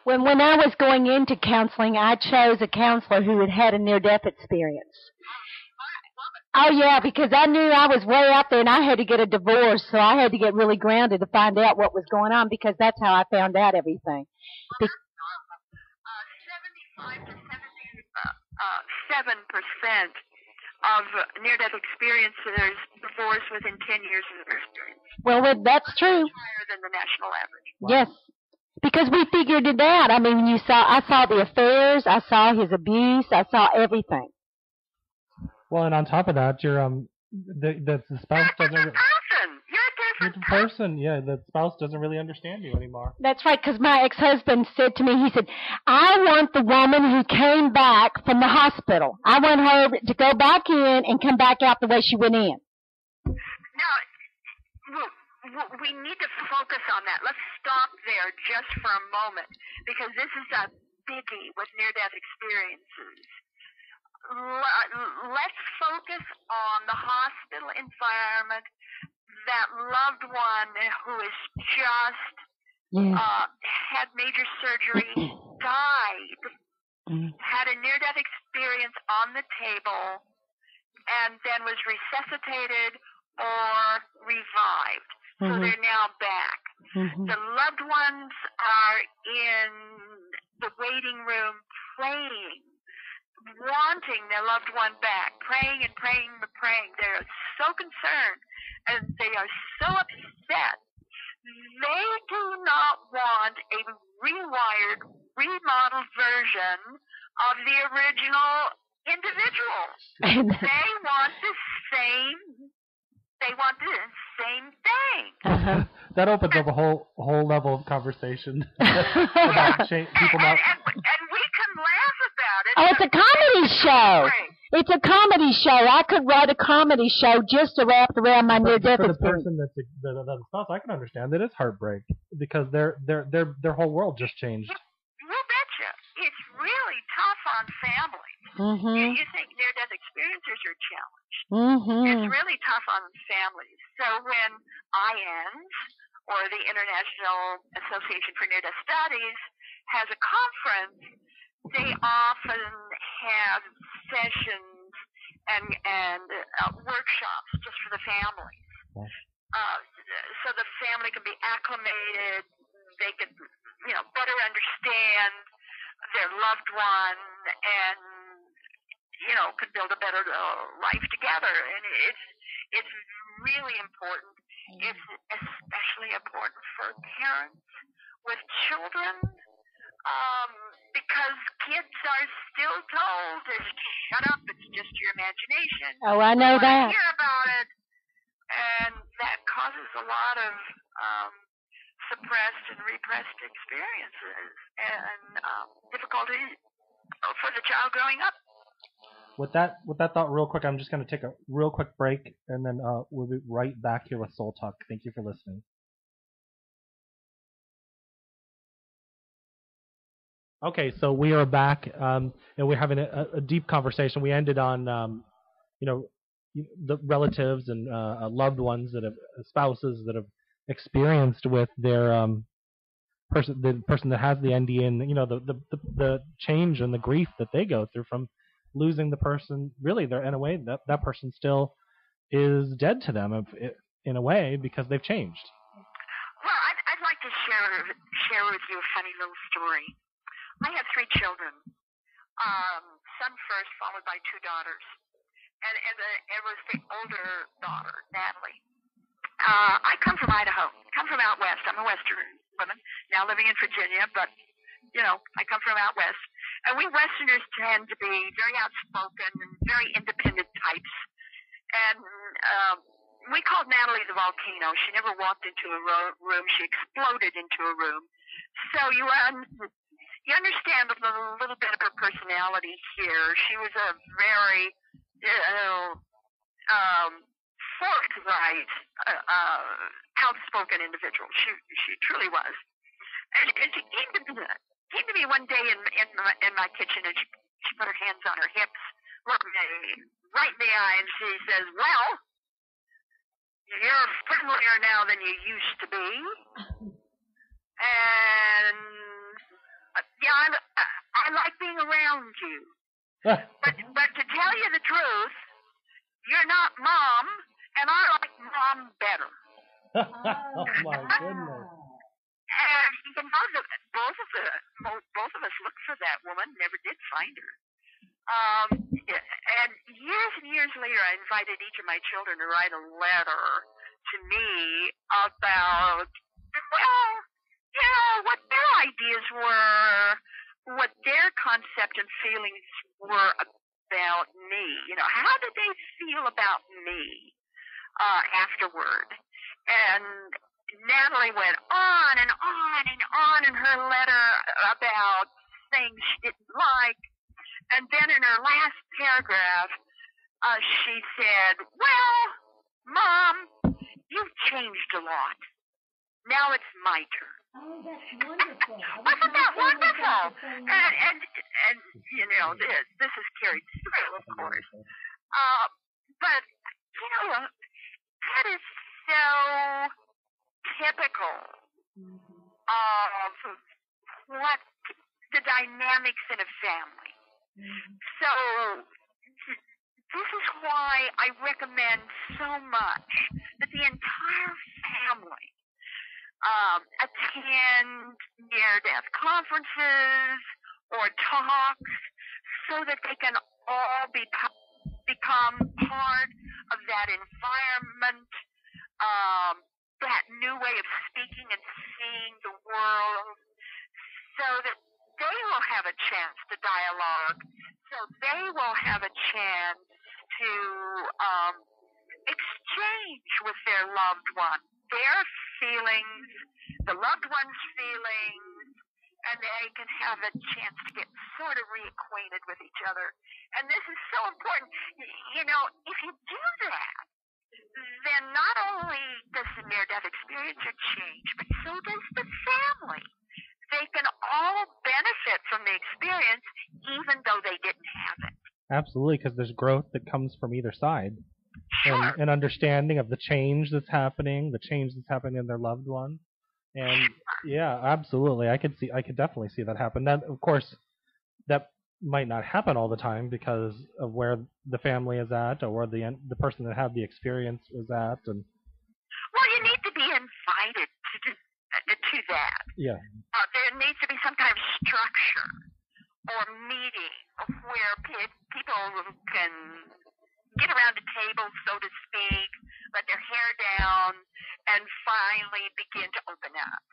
When I was going into counseling, I chose a counselor who had had a near-death experience. Oh, yeah, because I knew I was way out there and I had to get a divorce, so I had to get really grounded to find out what was going on because that's how I found out everything. 75 to 77% of near-death experiencers divorce within 10 years of their experience. Well, that's true. Much higher than the national average. Wow. Yes, because we figured it out. I mean, I saw the affairs, I saw his abuse, I saw everything. Well, and on top of that, the spouse doesn't. You're a different person. Yeah, the spouse doesn't really understand you anymore. That's right, because my ex-husband said to me, he said, I want the woman who came back from the hospital. I want her to go back in and come back out the way she went in. Now, we need to focus on that. Let's stop there just for a moment, because this is a biggie with near-death experiences. Let's focus on the hospital environment, that loved one who has just had major surgery, died, had a near-death experience on the table, and then was resuscitated or revived. So they're now back. The loved ones are in the waiting room praying, wanting their loved one back, praying and praying and praying. They're so concerned and they are so upset. They do not want a rewired, remodeled version of the original individual. They want the same thing. That opens up a whole level of conversation about people not. And we can laugh about it. Oh, it's a comedy show. It's a comedy show. I could write a comedy show just to wrap around my near-death experience. For the person that's the spouse, I can understand that it's heartbreak because their whole world just changed. You betcha. It's really tough on families. You think near-death experiencers are challenged. It's really tough on families. So when IANS, or the International Association for Near-Death Studies, has a conference, they often have sessions and workshops just for the families. So the family can be acclimated, they can, better understand their loved one and, could build a better life together. And it's really important. It's especially important for parents with children, because kids are still told to shut up, it's just your imagination. Oh, I know that. Hear about it, and that causes a lot of suppressed and repressed experiences and difficulty for the child growing up. With that thought, real quick, I'm just going to take a real quick break, and then we'll be right back here with Soul Talk. Thank you for listening. Okay, so we are back, and we're having a deep conversation. We ended on, the relatives and loved ones that have spouses that have experienced with their the person that has the NDE, and the change and the grief that they go through from losing the person. Really, they're in a way that person still is dead to them in a way because they've changed. Well, I'd like to share with you a funny little story. I have 3 children, son first, followed by 2 daughters, and it was the older daughter, Natalie. I come from Idaho, come from out west. I'm a Western woman, now living in Virginia, but I come from out west. And we Westerners tend to be very outspoken and very independent types. And we called Natalie the volcano. She never walked into a room. She exploded into a room. So you understand a little bit of her personality here. She was a very, forthright, outspoken individual. She truly was. And she came to me one day in my kitchen, and she put her hands on her hips, looked me right in the eye, and she says, "Well, you're friendlier now than you used to be, and yeah, I like being around you. But to tell you the truth, you're not Mom, and I like Mom better." Oh my goodness. And both of us looked for that woman, never did find her. And years later, I invited each of my children to write a letter to me about, well, what their ideas were, what their concept and feelings were about me. How did they feel about me afterward? And Natalie went on and on and on in her letter about things she didn't like. And then in her last paragraph, she said, "Well, Mom, you've changed a lot. Now it's my turn." Oh, that's wonderful. Wasn't that wonderful? And this is carried through, of course. But, that is so typical of what the dynamics in a family. So this is why I recommend so much that the entire family attend near-death conferences or talks so that they can all become part of that environment, that new way of speaking and seeing the world, so that they will have a chance to dialogue, so they will have a chance to exchange with their loved one, their feelings, the loved one's feelings, and they can have a chance to get sort of reacquainted with each other. And this is so important. If you do that, then not only does the near-death experiencer change, but so does the family. They can all benefit from the experience, even though they didn't have it. Absolutely, because there's growth that comes from either side. Sure. And understanding of the change that's happening, in their loved one. And yeah, absolutely. I could definitely see that happen. That, of course, that might not happen all the time because of where the family is at or where the person that had the experience is at. And well, you need to be invited to that. Yeah. There needs to be some kind of structure or meeting where people can get around a table, so to speak, let their hair down, and finally begin to open up.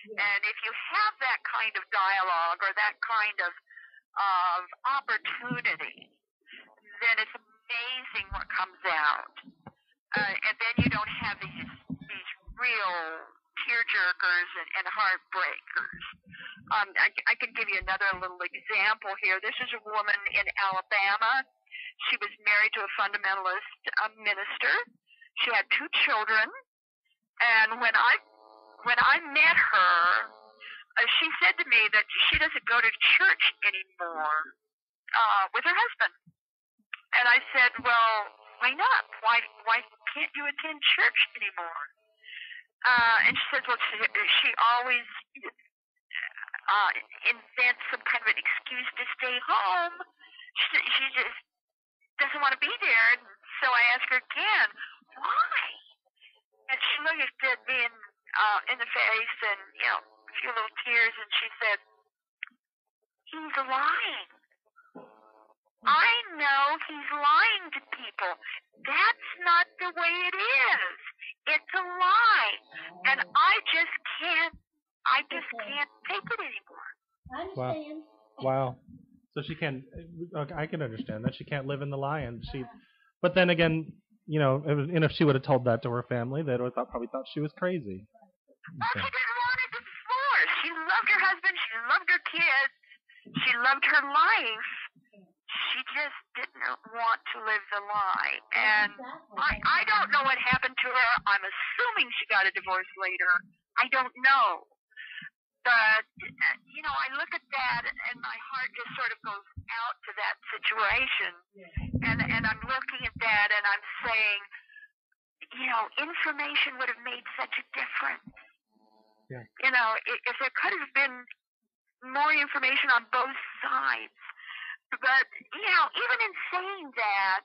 And if you have that kind of dialogue or that kind of opportunity, then it's amazing what comes out. And then you don't have these real tearjerkers and heartbreakers. I can give you another little example here. This is a woman in Alabama. She was married to a fundamentalist minister. She had 2 children. And when I met her, she said to me that she doesn't go to church anymore with her husband. And I said, well, why not? Why can't you attend church anymore? And she said, well, she always invents some kind of an excuse to stay home. She just doesn't want to be there. And so I asked her again, why? And she looked at me in the face and, a few little tears, and she said, he's lying. I know he's lying to people. That's not the way it is. It's a lie. And I just can't take it anymore. I understand. Wow. So she can, I can understand that. She can't live in the lie. But then again, if she would have told that to her family, they would have probably thought she was crazy. Well, she didn't want a divorce. She loved her husband. She loved her kids. She loved her life. She just didn't want to live the lie. And I don't know what happened to her. I'm assuming she got a divorce later. I don't know. But, I look at that and my heart just sort of goes out to that situation. And I'm looking at that and I'm saying, information would have made such a difference. Yeah. If there could have been more information on both sides. But, even in saying that,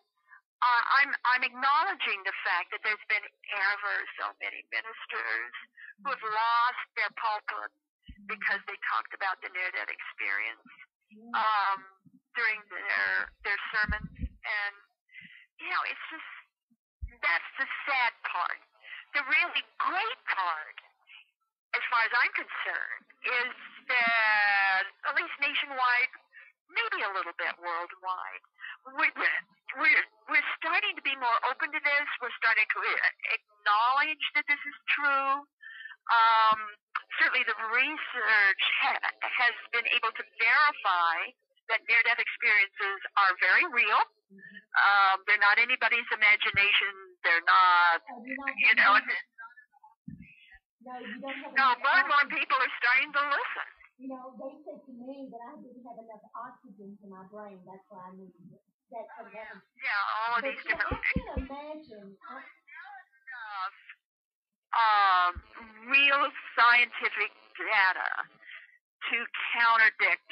I'm acknowledging the fact that there's been ever so many ministers who have lost their pulpit because they talked about the near-death experience during their sermons. And, it's just, that's the sad part. The really great part, as far as I'm concerned, is that, at least nationwide, maybe a little bit worldwide, we're starting to be more open to this. We're starting to acknowledge that this is true. Certainly the research has been able to verify that near-death experiences are very real. They're not anybody's imagination. They're not, No, more and more people are starting to listen. They said to me that I didn't have enough oxygen to my brain. That's why I needed it. All of these different I can imagine. Real scientific data to contradict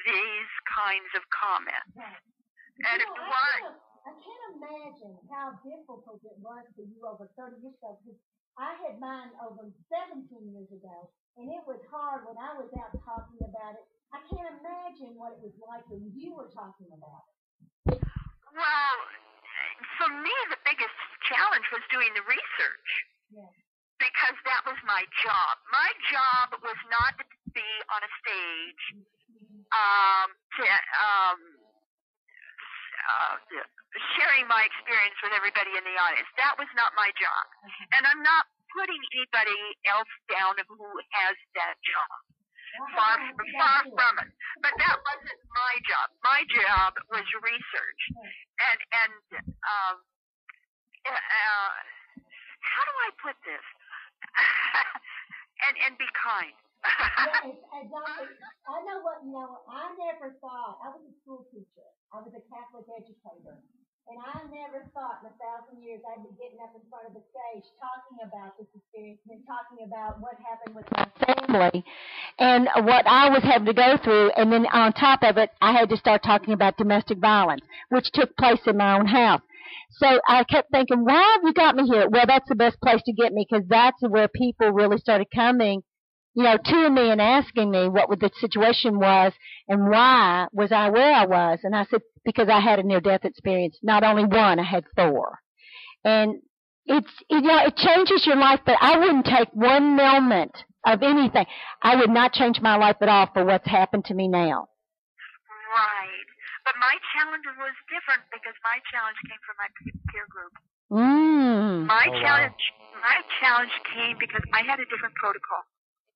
these kinds of comments. And I can't imagine how difficult it was for you over 30 years ago, because I had mine over 17 years ago, and it was hard when I was out talking about it. I can't imagine what it was like when you were talking about it. Well, for me, the biggest challenge was doing the research. Yeah. Because that was my job. My job was not to be on a stage sharing my experience with everybody in the audience. That was not my job. And I'm not putting anybody else down who has that job. Far from it. But that wasn't my job. My job was research. And how do I put this? and be kind. Yes, exactly. I never thought, I was a school teacher. I was a Catholic educator. And I never thought in 1,000 years I'd be getting up in front of the stage talking about this experience and talking about what happened with my family and what I was having to go through. And then on top of it, I had to start talking about domestic violence, which took place in my own house. So I kept thinking, why have you got me here? Well, that's the best place to get me, because that's where people really started coming, to me and asking me what the situation was and why was I where I was. And I said, because I had a near-death experience. Not only one, I had 4. And it changes your life, but I wouldn't take one moment of anything. I would not change my life at all for what's happened to me now. Right. But my challenge was different because my challenge came from my peer group. My challenge came because I had a different protocol.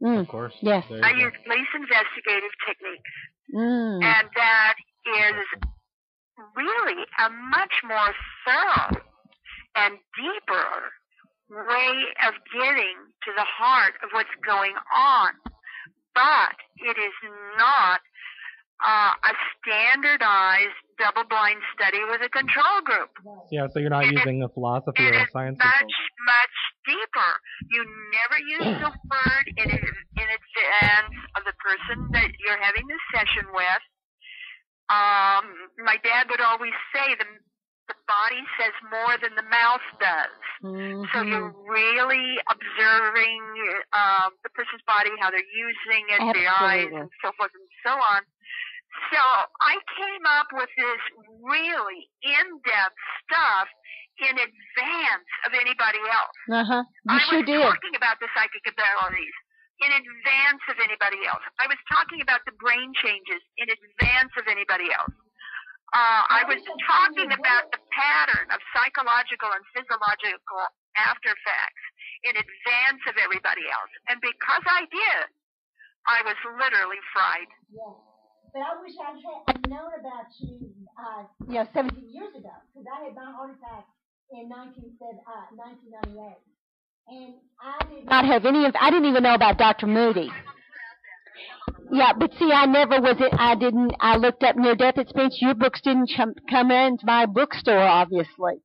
Of course. Yes. I used police investigative techniques. And that is really a much more thorough and deeper way of getting to the heart of what's going on. But it is not a standardized double-blind study with a control group. Yeah, so you're not using a philosophy or a science. Much deeper. You never use the word in advance of the person that you're having this session with. My dad would always say the body says more than the mouth does. So you're really observing the person's body, how they're using it, the eyes, and so forth and so on. So I came up with this really in-depth stuff in advance of anybody else. You I sure was did. talking about the psychic abilities in advance of anybody else. I was talking about the brain changes in advance of anybody else. I was talking about the pattern of psychological and physiological after effects in advance of everybody else. And because I did, I was literally fried. But I wish I'd known about you, 17 years ago, because I had my heart attack in 1998. And I did not have I didn't even know about Dr. Moody. Yeah, but see, I looked up near-death experience. Your books didn't come into my bookstore, obviously.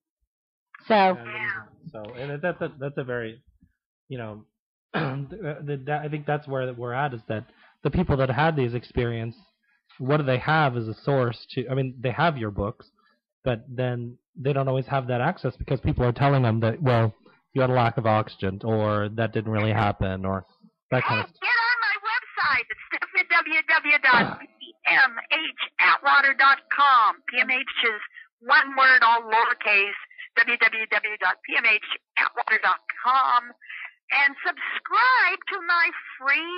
So. And that's a very, I think that's where we're at, is that the people that had these experiences, what do they have as a source to? I mean, they have your books, but then they don't always have that access because people are telling them that, well, you had a lack of oxygen, or that didn't really happen, or that kind of stuff. Get on my website. It's www.pmhatwater.com. PMH is one word, all lowercase. www.pmhatwater.com. And subscribe to my free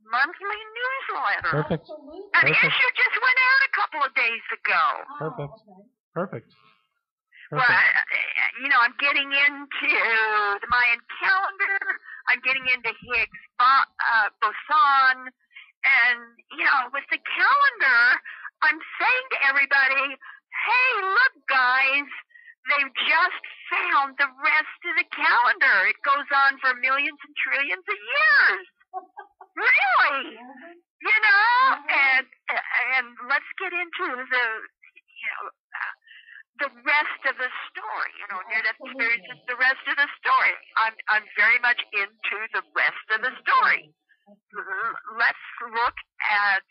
monthly newsletter. Perfect. An issue just went out a couple of days ago. Perfect. Well, I'm getting into the Mayan calendar. I'm getting into Higgs boson. And, with the calendar, I'm saying to everybody, hey, look, guys, they've just found the rest of the calendar. It goes on for millions and trillions of years. Really? And let's get into the rest of the story. Near-death experience is the rest of the story. I'm very much into the rest of the story. Let's look at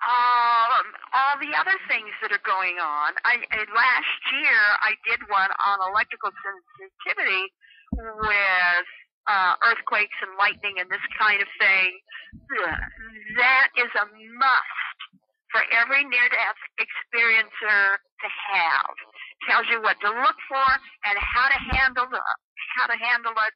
all the other things that are going on. Last year, I did one on electrical sensitivity with earthquakes and lightning and this kind of thing. That is a must for every near-death experiencer to have. Tells you what to look for and how to handle it,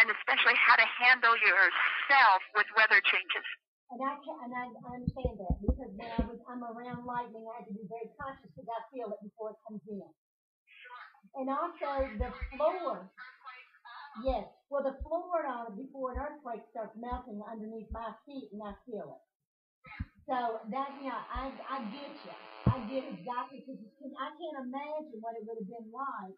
and especially how to handle yourself with weather changes. And I understand that, because when I'm around lightning, I have to be very conscious because I feel it before it comes in. And also the floor. Yes. Well, the floor before an earthquake starts melting underneath my feet, and I feel it. So that, I get you. I get exactly, because I can't imagine what it would have been like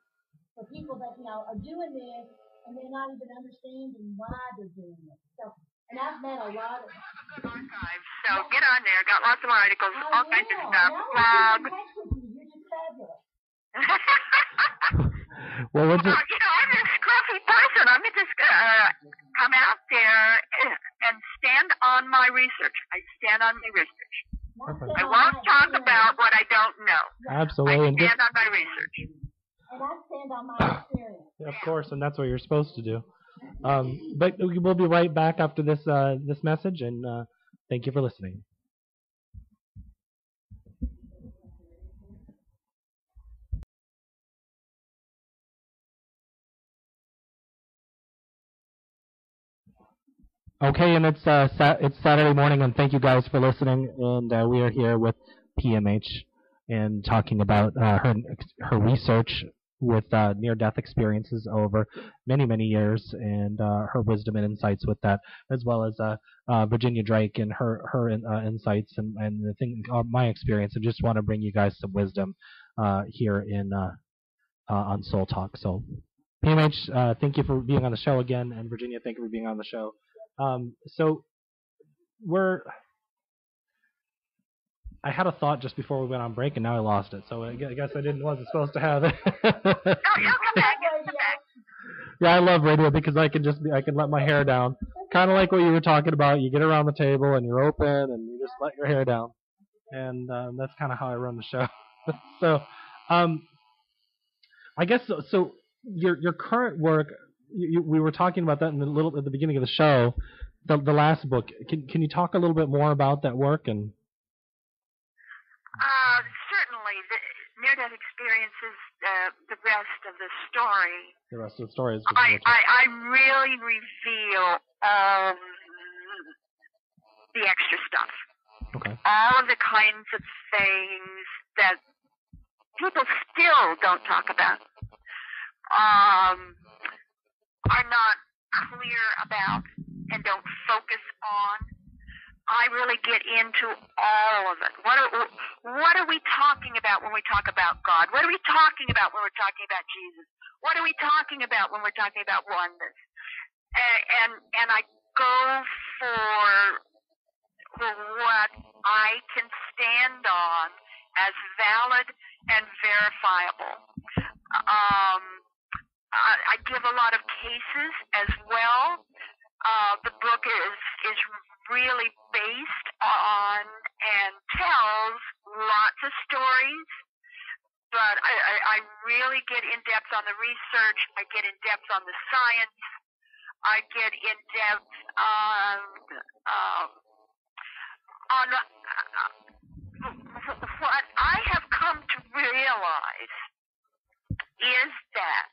for people that, are doing this and they're not even understanding why they're doing it. So, and I've met a lot of archives. So get on there. Got lots of articles, all kinds of stuff. You're just fabulous. Well, I'm this scruffy person. I'm just come out there and stand on my research. I stand on my research. Perfect. I won't talk about what I don't know. Absolutely. I stand on my research. And I stand on my experience. Of course, and that's what you're supposed to do. But we'll be right back after this message, and thank you for listening. Okay, and it's Saturday morning, and thank you guys for listening. And we are here with PMH and talking about her research with near-death experiences over many, many years, and her wisdom and insights with that, as well as Virginia Drake and her insights and the thing, my experience. I just want to bring you guys some wisdom here on Soul Talk. So, PMH, thank you for being on the show again, and Virginia, thank you for being on the show. So I had a thought just before we went on break, and now I lost it. So I guess wasn't supposed to have it. You'll come back. Yeah, I love radio because I can let my hair down, kind of like what you were talking about. You get around the table and you're open and you just let your hair down, and that's kind of how I run the show. So, I guess so. Your current work, we were talking about that at the beginning of the show, the last book. Can you talk a little bit more about that work and? Certainly, the near-death experience is the rest of the story. The rest of the story is. I really reveal the extra stuff. Okay. All of the kinds of things that people still don't talk about, are not clear about, and don't focus on. I really get into all of it. What are we talking about when we talk about God? What are we talking about when we're talking about Jesus? What are we talking about when we're talking about oneness? And I go for what I can stand on as valid and verifiable. I give a lot of cases as well. The book is really based on and tells lots of stories, but I really get in depth on the research. I get in depth on the science. I get in depth on what I have come to realize is that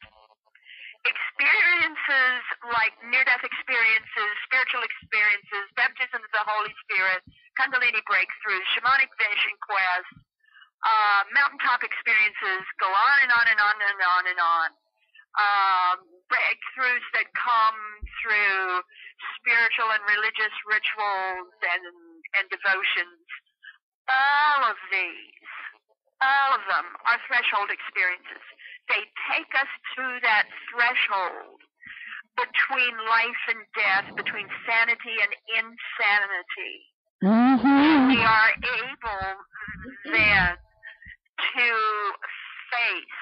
experiences like near-death experiences, spiritual experiences, baptism of the Holy Spirit, Kundalini breakthroughs, shamanic vision quests, mountaintop experiences, go on and on and on and on and on. Breakthroughs that come through spiritual and religious rituals and devotions. All of them are threshold experiences. They take us to that threshold between life and death, between sanity and insanity. Mm-hmm. We are able then to face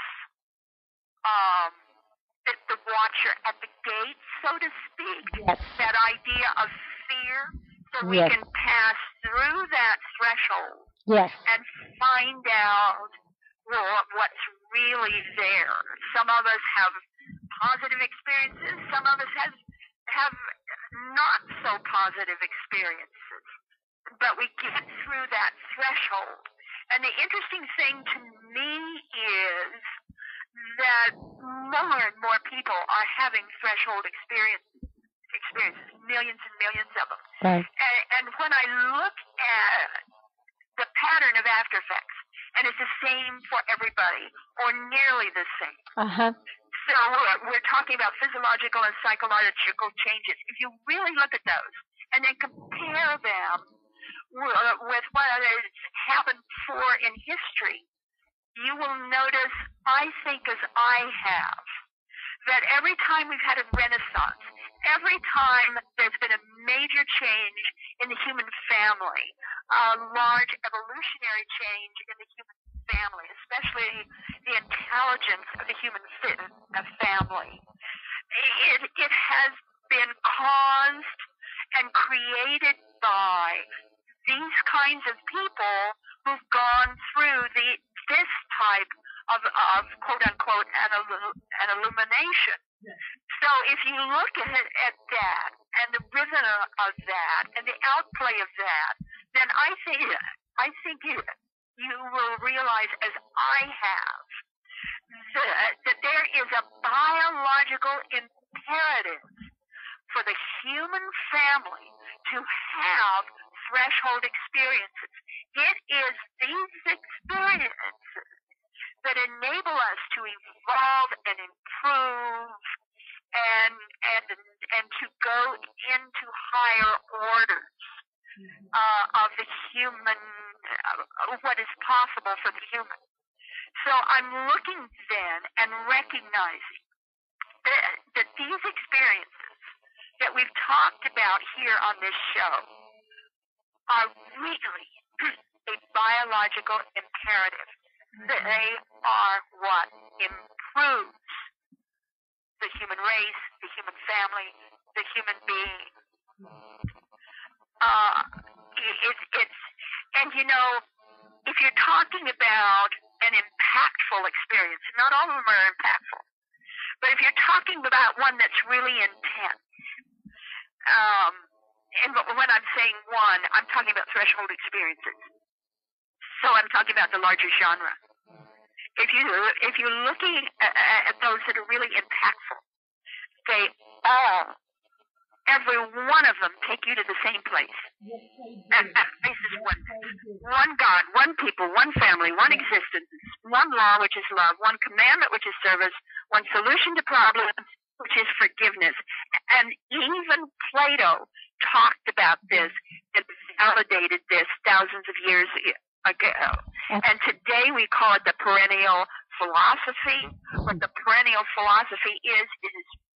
the watcher at the gate, so to speak. Yes. That idea of fear, so we can pass through that threshold. Yes. And find out what's really there. Some of us have positive experiences. Some of us have not so positive experiences. But we get through that threshold. And the interesting thing to me is that more and more people are having threshold experiences, millions and millions of them. Right. And when I look at the pattern of after effects, and it's the same for everybody, or nearly the same. Uh-huh. So we're talking about physiological and psychological changes. If you really look at those and then compare them with what has happened before in history, you will notice, I think as I have, that every time we've had a renaissance, every time there's been a major change in the human family, a large evolutionary change in the human family, especially the intelligence of the human family, it has been caused and created by these kinds of people who've gone through this type of quote-unquote an illumination. So if you look at that and the rhythm of that and the outplay of that, then I think you will realize, as I have, that there is a biological imperative for the human family to have threshold experiences. It is these experiences that enable us to evolve and improve and to go into higher orders of the human, what is possible for the human. So I'm looking then and recognizing that these experiences that we've talked about here on this show are really a biological imperative. They are what improves the human race, the human family, the human being. And you know, if you're talking about an impactful experience, not all of them are impactful, but if you're talking about one that's really intense, and when I'm saying one, I'm talking about threshold experiences. So I'm talking about the larger genre. If you're looking at those that are really impactful, they all, every one of them, take you to the same place. And that place is one God, one people, one family, one existence, one law, which is love, one commandment, which is service, one solution to problems, which is forgiveness. And even Plato talked about this and validated this thousands of years ago. And today we call it the perennial philosophy. What the perennial philosophy is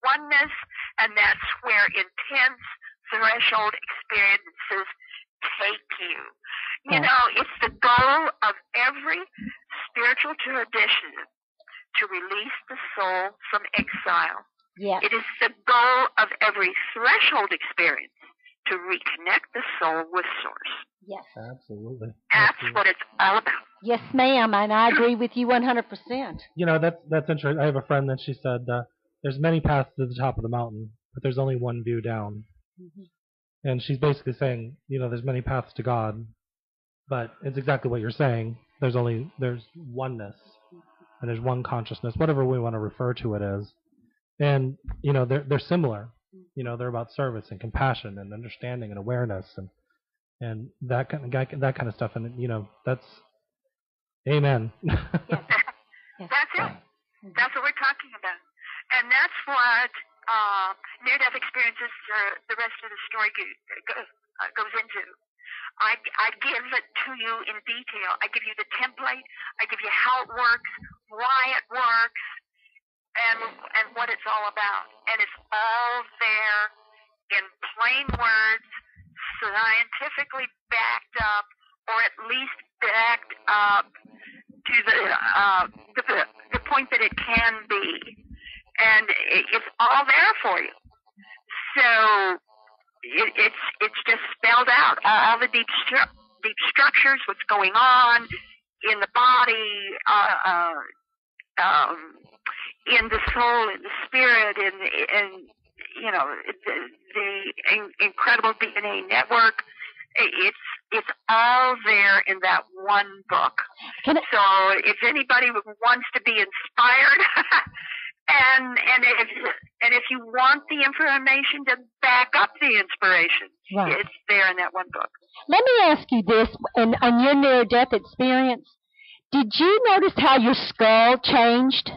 oneness, and that's where intense threshold experiences take you. You know, it's the goal of every spiritual tradition to release the soul from exile. Yes. It is the goal of every threshold experience to reconnect the soul with Source. Yes. Absolutely. That's what it's all about. Yes, ma'am, and I agree with you 100%. You know, that's interesting. I have a friend that she said, there's many paths to the top of the mountain, but there's only one view down. Mm-hmm. And she's basically saying, you know, there's many paths to God, but it's exactly what you're saying. There's oneness, and there's one consciousness, whatever we want to refer to it as. And, you know, they're similar. You know, they're about service and compassion and understanding and awareness and that kind of stuff. And, you know, that's amen. Yes. That's it. That's what we're talking about. And that's what near-death experiences, the rest of the story goes into. I give it to you in detail. I give you the template. I give you how it works, why it works, and what it's all about. And it's all there in plain words, scientifically backed up, or at least backed up to the point that it can be. And it's all there for you. So it's just spelled out, all the deep structures, what's going on in the body, in the soul, in the spirit, in you know, the incredible DNA network. It's all there in that one book. So if anybody wants to be inspired, and if you want the information to back up the inspiration, right, it's there in that one book. Let me ask you this: on your near-death experience, did you notice how your skull changed?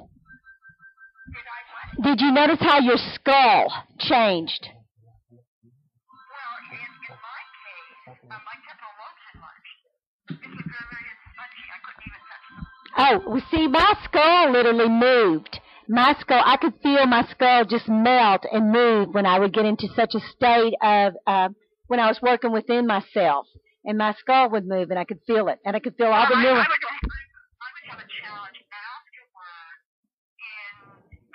Did you notice how your skull changed? Well, in my case, my temporal lobes enlarged. It was very spongy. I couldn't even touch them. Oh, well, see, my skull literally moved. My skull, I could feel my skull just melt and move when I would get into such a state of, when I was working within myself. And my skull would move, and I could feel it. And I could feel all the neurons. I would have a challenge afterward in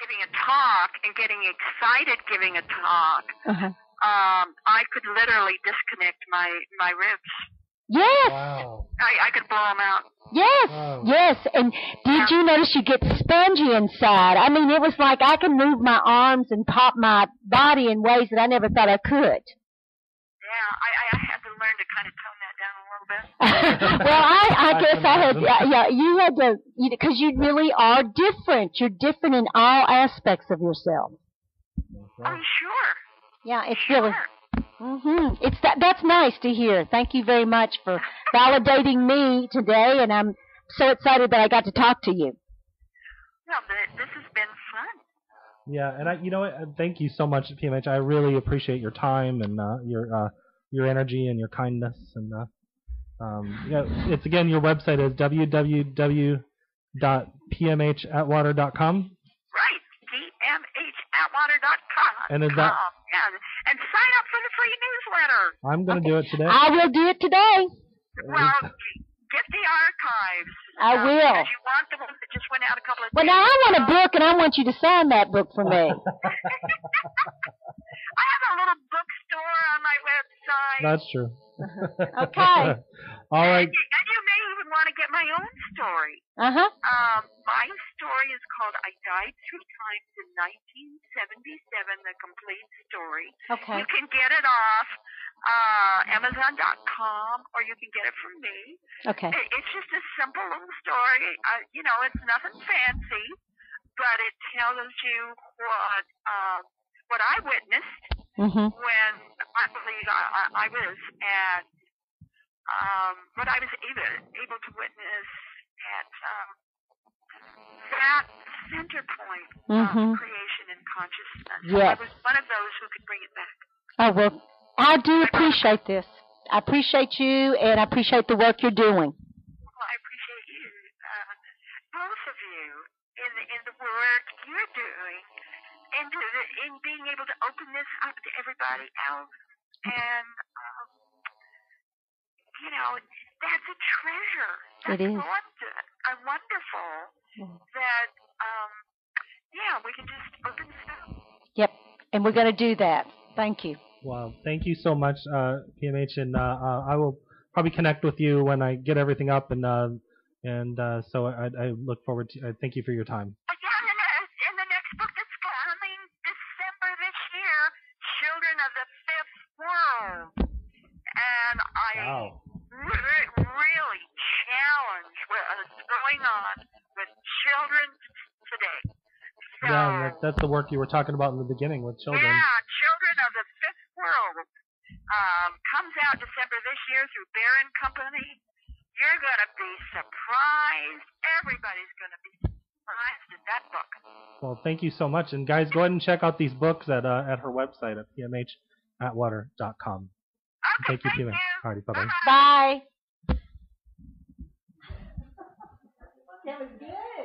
giving a talk and getting excited giving a talk. Uh-huh. I could literally disconnect my ribs. Yes. Wow. I could blow them out. Yes, wow. Yes. And did you notice you get spongy inside? I mean, it was like I could move my arms and pop my body in ways that I never thought I could. Yeah, I had to learn to kind of tone that down a little bit. Well, I guess I had, you had to, because you really are different. You're different in all aspects of yourself. I'm sure. Yeah, it's really. It's that's nice to hear. Thank you very much for validating me today, and I'm so excited that I got to talk to you. Well, this has been fun. Yeah, and you know what? Thank you so much, PMH. I really appreciate your time and your energy and your kindness. And it's again, your website is www.pmhatwater.com. Right, pmhatwater.com. And is that? And sign up for the free newsletter. I'm going to do it today. I will do it today. Well, get the archives. I will. If you want the one that just went out a couple of days Well, now I want a book, and I want you to sign that book for me. I have a little bookstore on my website. That's true. Okay. All right. And you may even want to get my own story. Uh-huh. My story is called I Died 3 Times in 1977, the complete story. Okay. You can get it off Amazon.com, or you can get it from me. Okay. It's just a simple little story. It's nothing fancy, but it tells you what I witnessed when I believe I was at what I was able to witness at that center point of creation and consciousness. Yes. I was one of those who could bring it back. Oh, well, I do appreciate this. I appreciate you, and I appreciate the work you're doing. Well, I appreciate you, both of you, in the work you're doing, in being able to open this up to everybody else. And, you know, that's a treasure. That's It is. Wonderful that, yeah, we can just open this up. Yep, and we're going to do that. Thank you. Well, thank you so much, PMH, and I will probably connect with you when I get everything up, and so I look forward to. Thank you for your time. Yeah, and the next book that's coming December this year, Children of the Fifth World, and I really challenge what's going on with children today. So, yeah, that's the work you were talking about in the beginning with children. Yeah, Children of the Fifth World comes out December this year through Bear and Company. You're going to be surprised. Everybody's going to be surprised in that book. Well, thank you so much. And guys, go ahead and check out these books at her website at pmhatwater.com. Okay, thank you, PMH. All righty, bye-bye. Bye. That was good.